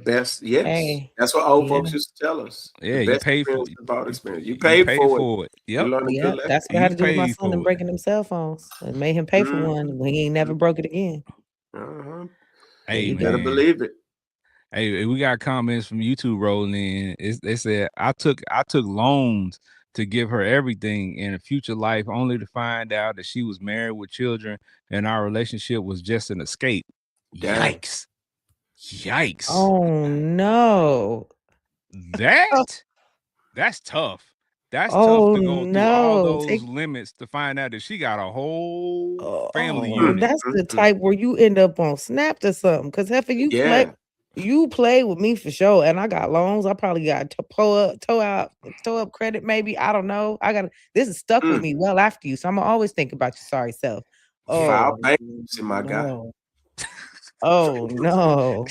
Best, yes.
Hey,
That's what old
yeah,
folks used to tell us. The
Yeah, you
best
pay for
experience is about experience. You
you
paid
pay
for it.
for it.
You
Yep.
learn a good
yeah.
lesson.
That's what I had
You
to do with my
paid
son and
for it.
breaking them cell phones. It made him pay for one.
Mhm,
He ain't never
mhm,
broke it again.
uh-huh.
There
Hey
you
You
go.
better
man.
believe it.
Hey, we got comments from YouTube rolling in. They said I took loans to give her everything in a future life, only to find out that she was married with children, and our relationship was just an escape.
Dang.
Yikes! Yikes!
Oh no. Oh,
That that's tough. That's tough
oh
to go through all
no.
those
Take
limits to find out that she got a whole family
oh,
Mm,
unit.
that's
mm,
the
mm.
type where you end up on Snap or something. Cause Heifer,
Yeah.
you play with me for sure. And I got loans. I probably got to toe up credit, maybe. I don't know. This is stuck with
Mm.
me well after you. So I'm gonna always think about your sorry self.
File
Oh
bankruptcy, my guy.
no. Oh no.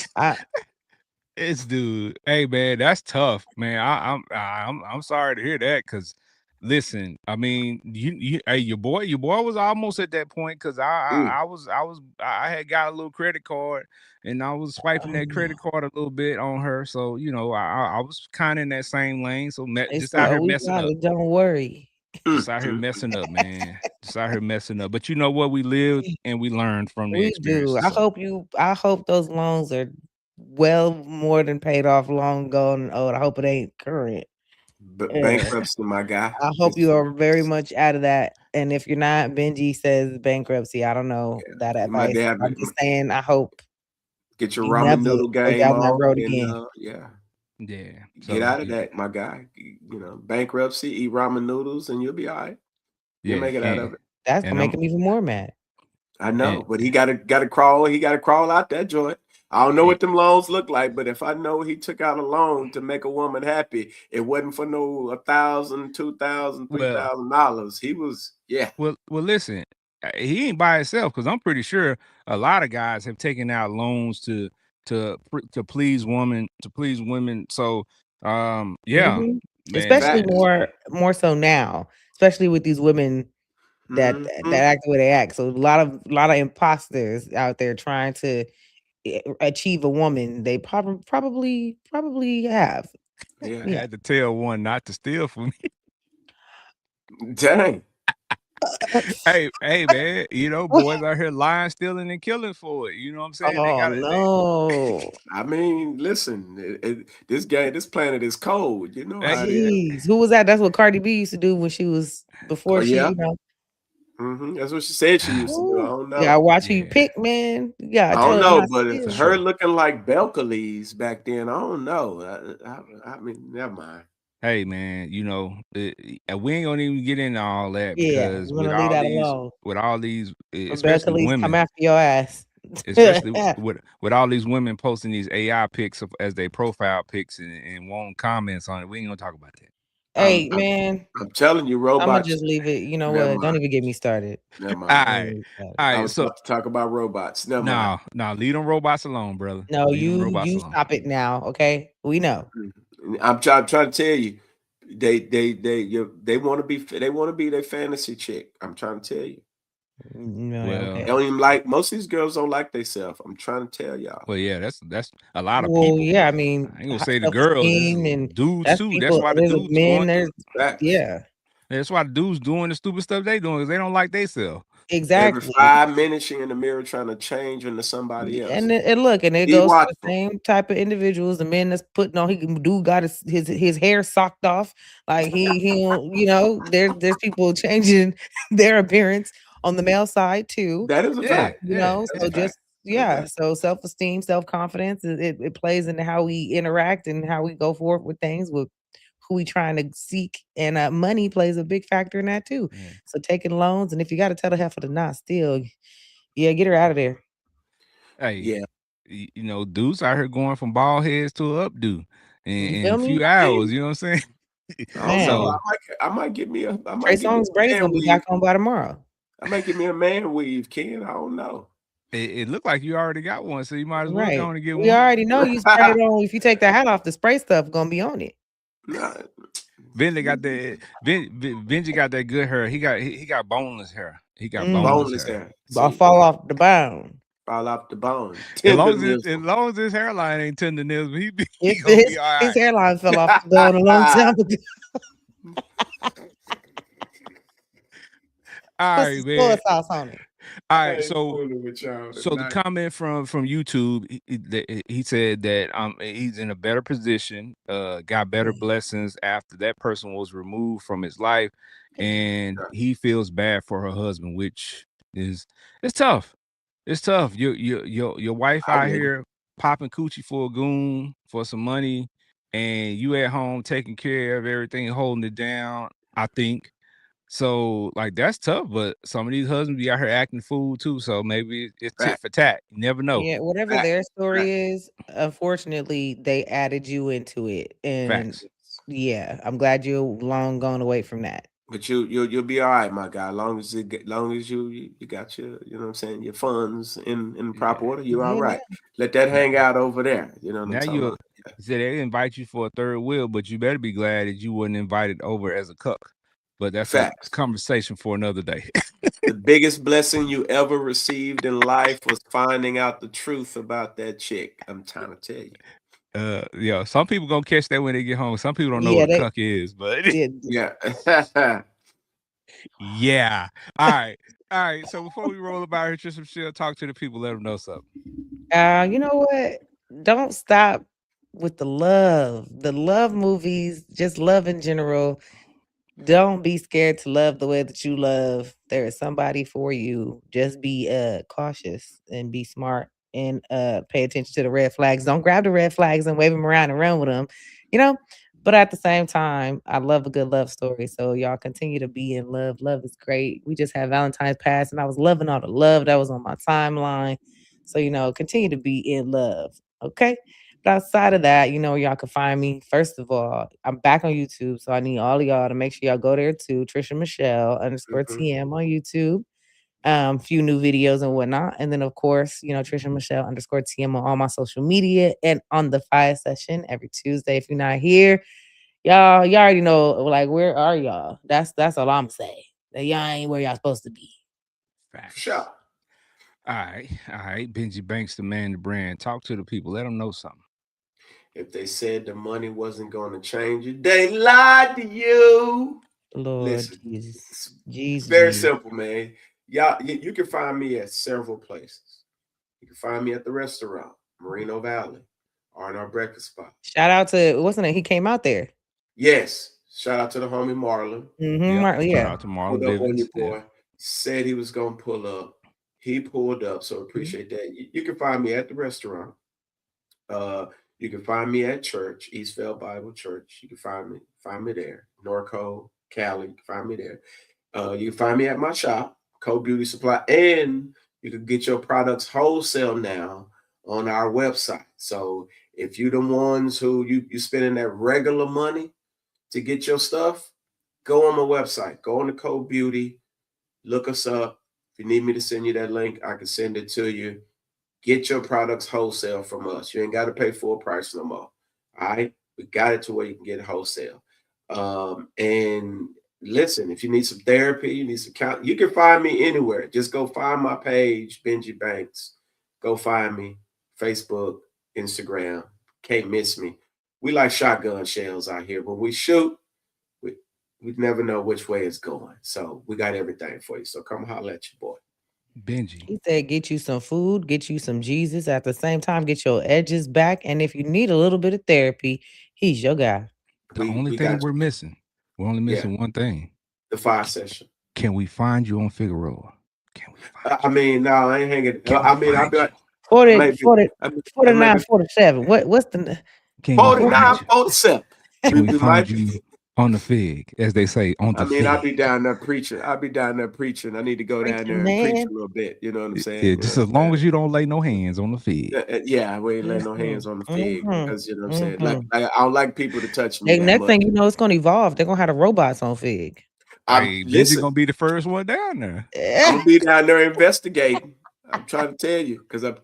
It's dude. Hey man, that's tough, man. I'm sorry to hear that because listen, I mean, hey, your boy was almost at that point because
Mm.
I had got a little credit card and I was swiping that
Oh,
credit card a little bit on her. So, I was kind of in that same lane. So
they
just
said,
out
oh,
here
we
messing
got
up.
it. Don't worry.
Mm.
Just out here
Mm.
messing up, man. Just out here messing up. But you know what? We lived and we learned from the
We do.
experiences. So
I hope those loans are well more than paid off long ago and old. I hope it ain't current. Yeah.
Bankruptcy, my guy.
I hope you are very much out of that. And if you're not, Benji says bankruptcy. I don't know that
You might
advice.
have
I'm just saying I hope
get your
you
ramen
never
noodle
go
game
down that
on,
road
and
again.
yeah,
yeah.
get
So
out of that, my guy. Bankruptcy, eat ramen noodles, and you'll be all right. You'll
yeah,
make it out of it.
That's gonna
and
make
I'm
him even more mad.
I
and
know, but he got to crawl. He got to crawl out that joint. I don't know
and
what them loans look like, but if I know he took out a loan to make a woman happy, it wasn't for no $1,000, $2,000, three
well,
thousand dollars. He was, yeah.
listen, he ain't by himself because I'm pretty sure a lot of guys have taken out loans to please women. So, yeah,
Mhm.
man,
Especially
Facts.
more so now, especially with these women that
Hmm.
act the way they act. So a lot of imposters out there trying to achieve a woman they probably have.
Yeah.
I
Yeah.
had to tell one not to steal from me.
Dang.
Hey, man, boys out here lying, stealing, and killing for it. You know what I'm saying? They
Oh
got it.
no.
I mean, listen, this planet is cold. You know how it is.
Jeez. Who was that? That's what Cardi B used to do when she was
Oh
before she,
yeah.
you know.
That's what she said she used to do. I
Ooh,
don't
you gotta
know.
watch who you
Yeah,
pick, man. You gotta
I
tell
don't
her
know,
not
but if
to
for
steal.
her
sure.
looking like Belcalis back then, I don't know. I mean, never mind.
Hey, man, we ain't gonna even get into all that
Yeah,
because
we're gonna leave that alone. For
especially
Beverly's come
women,
after your ass.
especially with all these women posting these AI pics as their profile pics and wanting comments on it, we ain't gonna talk about that.
Hey,
I'm
man,
I'm telling you,
Imma
robots.
just leave it. You know
Never
what? Don't
mind.
even get me started.
Never
All
mind.
Don't even
right,
get me started.
all
I
right.
was
So
about to talk about robots. Never mind.
no, leave them robots alone, brother.
No,
Leave them robots
you
alone.
stop it now, okay? We know.
I'm trying to tell you, they want to be their fantasy chick. I'm trying to tell you.
No, yeah,
Well,
They
okay.
don't even like most of these girls don't like themselves. I'm trying to tell y'all.
yeah, that's a lot of
Well,
people.
yeah, I mean,
I ain't gonna
high
say the girls. This is
self-esteem and
dudes
that's
too. That's
people
why the
there's
dudes
men,
going
there's
through.
Facts.
yeah.
That's why the dudes doing the stupid stuff they doing because they don't like themselves.
Every
Exactly.
5 minutes, you're in the mirror trying to change into somebody else.
And look, and it
Be
goes to the
watchful.
same type of individuals. The men that's putting on, he dude got his hair socked off, like he don't, there's people changing their appearance on the male side too.
That is a
Yeah,
fact.
yeah,
That's
So
a
yeah.
fact.
just
That's a
yeah,
fact.
so self-esteem, self-confidence, it plays into how we interact and how we go forward with things with who we trying to seek, and money plays a big factor in that too.
Yeah.
So taking loans, and if you got to tell the heifer to not steal, yeah, get her out of there.
Hey,
Yeah.
dudes out here going from bald heads to a updo
You
in
feel
a
me?
few hours. You know what I'm saying?
I don't know.
Man,
So
I might get me a I
Trey
might get me
Songz
a
braids
man
gonna be
weave.
back on by tomorrow.
I might get me a man weave, Ken. I don't know.
it looked like you already got one, so you might as well go
Right.
on and get
We
one.
already know you spray it on. If you take the hat off, the spray stuff gonna be on it.
Nah,
Benji got that. Benji got that good hair. He got boneless hair. He got boneless
Mm.
boneless
hair.
hair.
I'll
See,
fall off the bone.
fall off the bone.
As
Tender
long as
nizzle.
his hairline ain't tender nails, but he
His
gonna
his,
be all
his
right.
hairline fell off the bone a long time ago.
All
Put
right,
some soy
man.
sauce on it.
All
I
right,
ain't
so
fooling with y'all
so the
tonight.
comment from YouTube, he said that he's in a better position, got better
Mm.
blessings after that person was removed from his life, and he feels bad for her husband, which is it's tough. It's tough. Your wife
I
out
wouldn't.
here popping coochie for a goon for some money, and you at home taking care of everything, holding it down. I think so, like, that's tough, but some of these husbands be out here acting fool too, so maybe it's tit
Fact,
for tat. You never know.
Yeah, whatever
fact,
their
fact.
story is, unfortunately, they added you into it. And
Facts.
yeah, I'm glad you're long gone away from that.
But you'll be all right, my guy. Long as you got you know what I'm saying, your funds in proper
Yeah.
order, you all
Yeah,
right. Let that
N
hang out over there. You know what I'm
Now
talking
you
about?
say they invite you for a third wheel, but you better be glad that you wasn't invited over as a cuck. But that's a
Facts.
conversation for another day.
The biggest blessing you ever received in life was finding out the truth about that chick. I'm trying to tell you.
Yeah, some people gonna catch that when they get home. Some people don't know
yeah,
what a
they
cuck is, but
yeah.
Yeah.
yeah. All right. All right. So before we roll about here, just some shit, talk to the people, let them know something.
You know what? Don't stop with the love. The love movies, just love in general. Don't be scared to love the way that you love. There is somebody for you. Just be cautious and be smart and pay attention to the red flags. Don't grab the red flags and wave them around and run with them. You know? But at the same time, I love a good love story. So y'all continue to be in love. Love is great. We just had Valentine's past and I was loving all the love that was on my timeline. So, continue to be in love. Okay? But outside of that, y'all can find me. First of all, I'm back on YouTube, so I need all of y'all to make sure y'all go there too. Trisha Michelle underscore
Mhm.
TM on YouTube. Few new videos and whatnot. And then of course, Trisha Michelle underscore TM on all my social media and on the Fiyah Session every Tuesday. If you're not here, y'all already know, like, where are y'all? That's all I'm saying. That y'all ain't where y'all supposed to be.
For
Facts.
sure.
All right. All right. Benji Banks, the man, the brand. Talk to the people. Let them know something.
If they said the money wasn't going to change it, they lied to you.
Lord
Listen,
Jesus.
it's
Jesus.
very simple, man. Y'all, you can find me at several places. You can find me at the restaurant, Merino Valley, R&R Breakfast Spot.
Shout out to what's the name? He came out there.
Yes, shout out to the homie Marlon.
Yep. Shout
Yeah.
out to
Pulled
Marlon
up on your
Bivens. Yeah.
boy. Said he was gonna pull up. He pulled up, so
Mhm.
appreciate that. You can find me at the restaurant. Uh, you can find me at church, Eastvale Bible Church. You can find me there. Norco, Cali, you can find me there. You can find me at my shop, Co Beauty Supply, and you can get your products wholesale now on our website. So if you the ones who you spending that regular money to get your stuff, go on my website, go on the Co Beauty, look us up. If you need me to send you that link, I can send it to you. Get your products wholesale from us. You ain't got to pay full price no more. All right. We got it to where you can get it wholesale. And listen, if you need some therapy, you need some count, you can find me anywhere. Just go find my page, Benji Banks. Go find me. Facebook, Instagram. Can't miss me. We like shotgun shells out here. When we shoot, we, We never know which way it's going. So we got everything for you. So come holler at your boy.
Benji.
He said, get you some food, get you some Jesus. At the same time, get your edges back. And if you need a little bit of therapy, he's your guy.
The only
We
thing
got
we're
you.
missing, we're only
Yeah,
missing one thing.
the Fiyah Session.
Can we find you on Figueroa? Can we find
I mean, no, I ain't hanging.
Can
I
we
mean, I'll
find
be
you?
like,
40,
maybe,
40,
I maybe
49, 47. What's the
Can we find
49,
you?
47.
Can we
We
find
might be.
you on the fig, as they say, on
I
the
mean, I'll be
fig?
down there preaching. I'll be down there preaching. I need to go down
preaching
there and preach
man?
a little bit. You know what I'm
Yeah,
saying? You know
just
what
as
I'm saying?
long as you don't lay no hands on the fig.
Yeah, we ain't laying no
Mm-hmm.
hands on the fig
Mm-hmm.
because you know what I'm saying.
Mm-hmm.
Like I don't like people to touch me
They,
that
next
much.
thing you know, it's gonna evolve. They're gonna have the robots on Fig.
I'm
Hey, Benji
listen.
gonna be the first one down there.
I'm gonna be down there investigating. I'm trying to tell you because I'm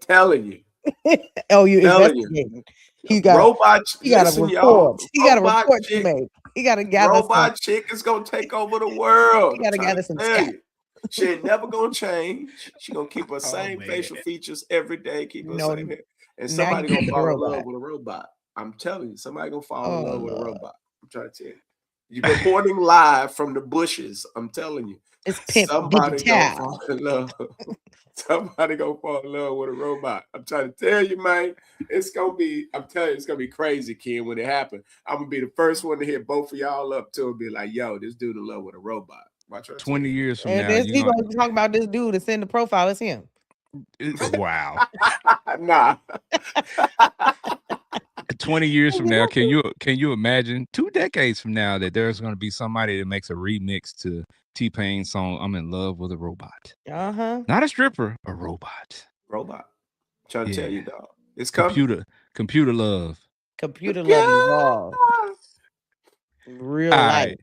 Oh, you
telling you,
investigating. He got
robot.
he got a
Listen, y'all,
report. He got a
robot
report to
chick,
make. He gotta gather some
robot chick is gonna take over the
he
world. I'm
gotta
trying
gather
to
some
tell
stats.
you. She ain't never gonna change. She gonna keep her
Oh
same
man.
facial features every day, keep her
No,
same hair. And
now you
somebody gonna
picking the
fall in love
robot.
with a robot. I'm telling you, somebody gonna fall in
Oh
love with a
Lord.
robot. I'm trying to tell you. You're reporting live from the bushes. I'm telling you.
It's Pimp
Somebody gonna
Digital.
fall in love. Somebody gonna fall in love with a robot. I'm trying to tell you, man. It's gonna be, I'm telling you, it's gonna be crazy, Ken, when it happens. I'm gonna be the first one to hit both of y'all up too and be like, yo, this dude in love with a robot. Watch what I tell
20
you.
years from
And
now,
this
you're
he
gonna
gonna talk about this dude and send the profile. It's him.
wow.
Nah.
20 years from now, can you imagine 2 decades from now that there's gonna be somebody that makes a remix to T-Pain's song "I'm in Love with a Robot"?
Uh-huh.
Not a stripper, a robot.
Robot. I'm trying to tell
Yeah,
you, dog. It's coming.
computer love.
Computer love
Yeah.
evolved. Real
All
life.
right.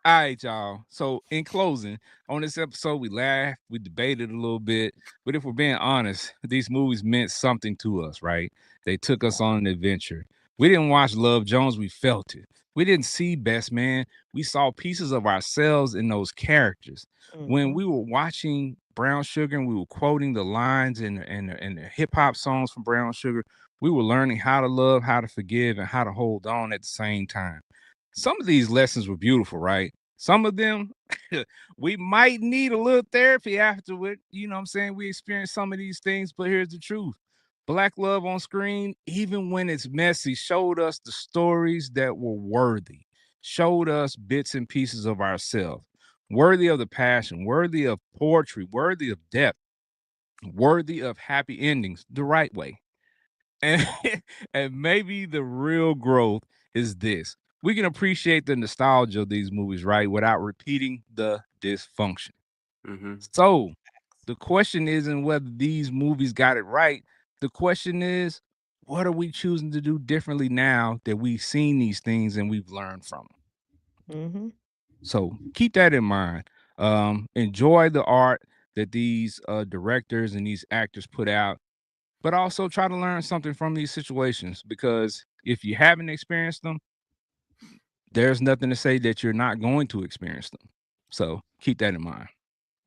All right, y'all. So, in closing, on this episode, we laughed, we debated a little bit, but if we're being honest, these movies meant something to us, right? They took us on an adventure. We didn't watch Love Jones, we felt it. We didn't see Best Man, we saw pieces of ourselves in those characters. When
Mhm.
we were watching Brown Sugar and we were quoting the lines and the hip hop songs from Brown Sugar, we were learning how to love, how to forgive, and how to hold on at the same time. Some of these lessons were beautiful, right? Some of them, we might need a little therapy afterward. You know what I'm saying? We experienced some of these things, but here's the truth. Black love on screen, even when it's messy, showed us the stories that were worthy, showed us bits and pieces of ourselves, worthy of the passion, worthy of poetry, worthy of depth, worthy of happy endings the right way. And, and maybe the real growth is this. We can appreciate the nostalgia of these movies, right? Without repeating the dysfunction.
Mm-hmm.
So the question isn't whether these movies got it right. The question is, what are we choosing to do differently now that we've seen these things and we've learned from them?
Mhm.
So keep that in mind. Enjoy the art that these directors and these actors put out, but also try to learn something from these situations because if you haven't experienced them, there's nothing to say that you're not going to experience them. So keep that in mind.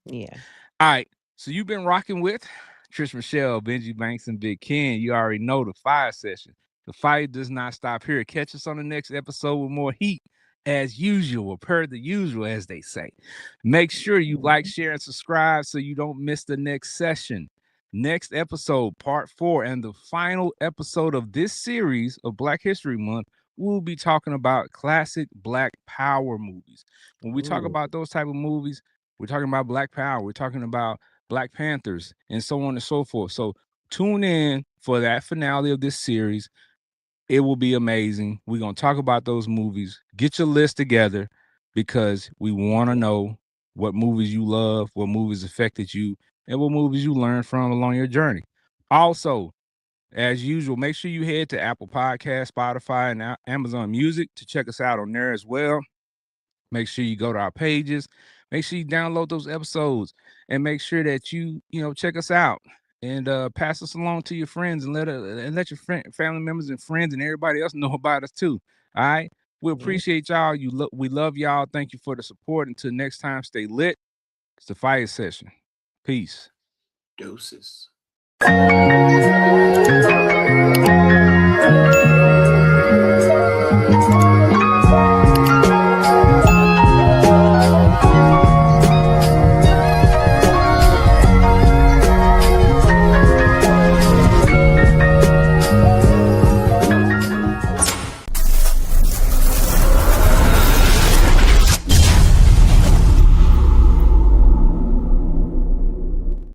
Yeah.
All right. So you've been rocking with Trish Michelle, Benji Banks, and Big Ken. You already know the fire session. The fire does not stop here. Catch us on the next episode with more heat, as usual, per the usual, as they say. Make sure you like, share, and subscribe so you don't miss the next session. Next episode, part 4, and the final episode of this series of Black History Month, we'll be talking about classic Black Power movies. When we talk
Ooh.
about those type of movies, we're talking about Black Power. We're talking about Black Panthers and so on and so forth. So tune in for that finale of this series. It will be amazing. We're going to talk about those movies. Get your list together because we want to know what movies you love, what movies affected you, and what movies you learned from along your journey. Also, as usual, make sure you head to Apple Podcasts, Spotify, and Amazon Music to check us out on there as well. Make sure you go to our pages. Make sure you download those episodes and make sure that you check us out and pass us along to your friends and let your family members and friends and everybody else know about us too. All right. We
Yeah.
appreciate y'all. We love y'all. Thank you for the support. Until next time, stay lit. It's the Fiyah Session. Peace.
Doses.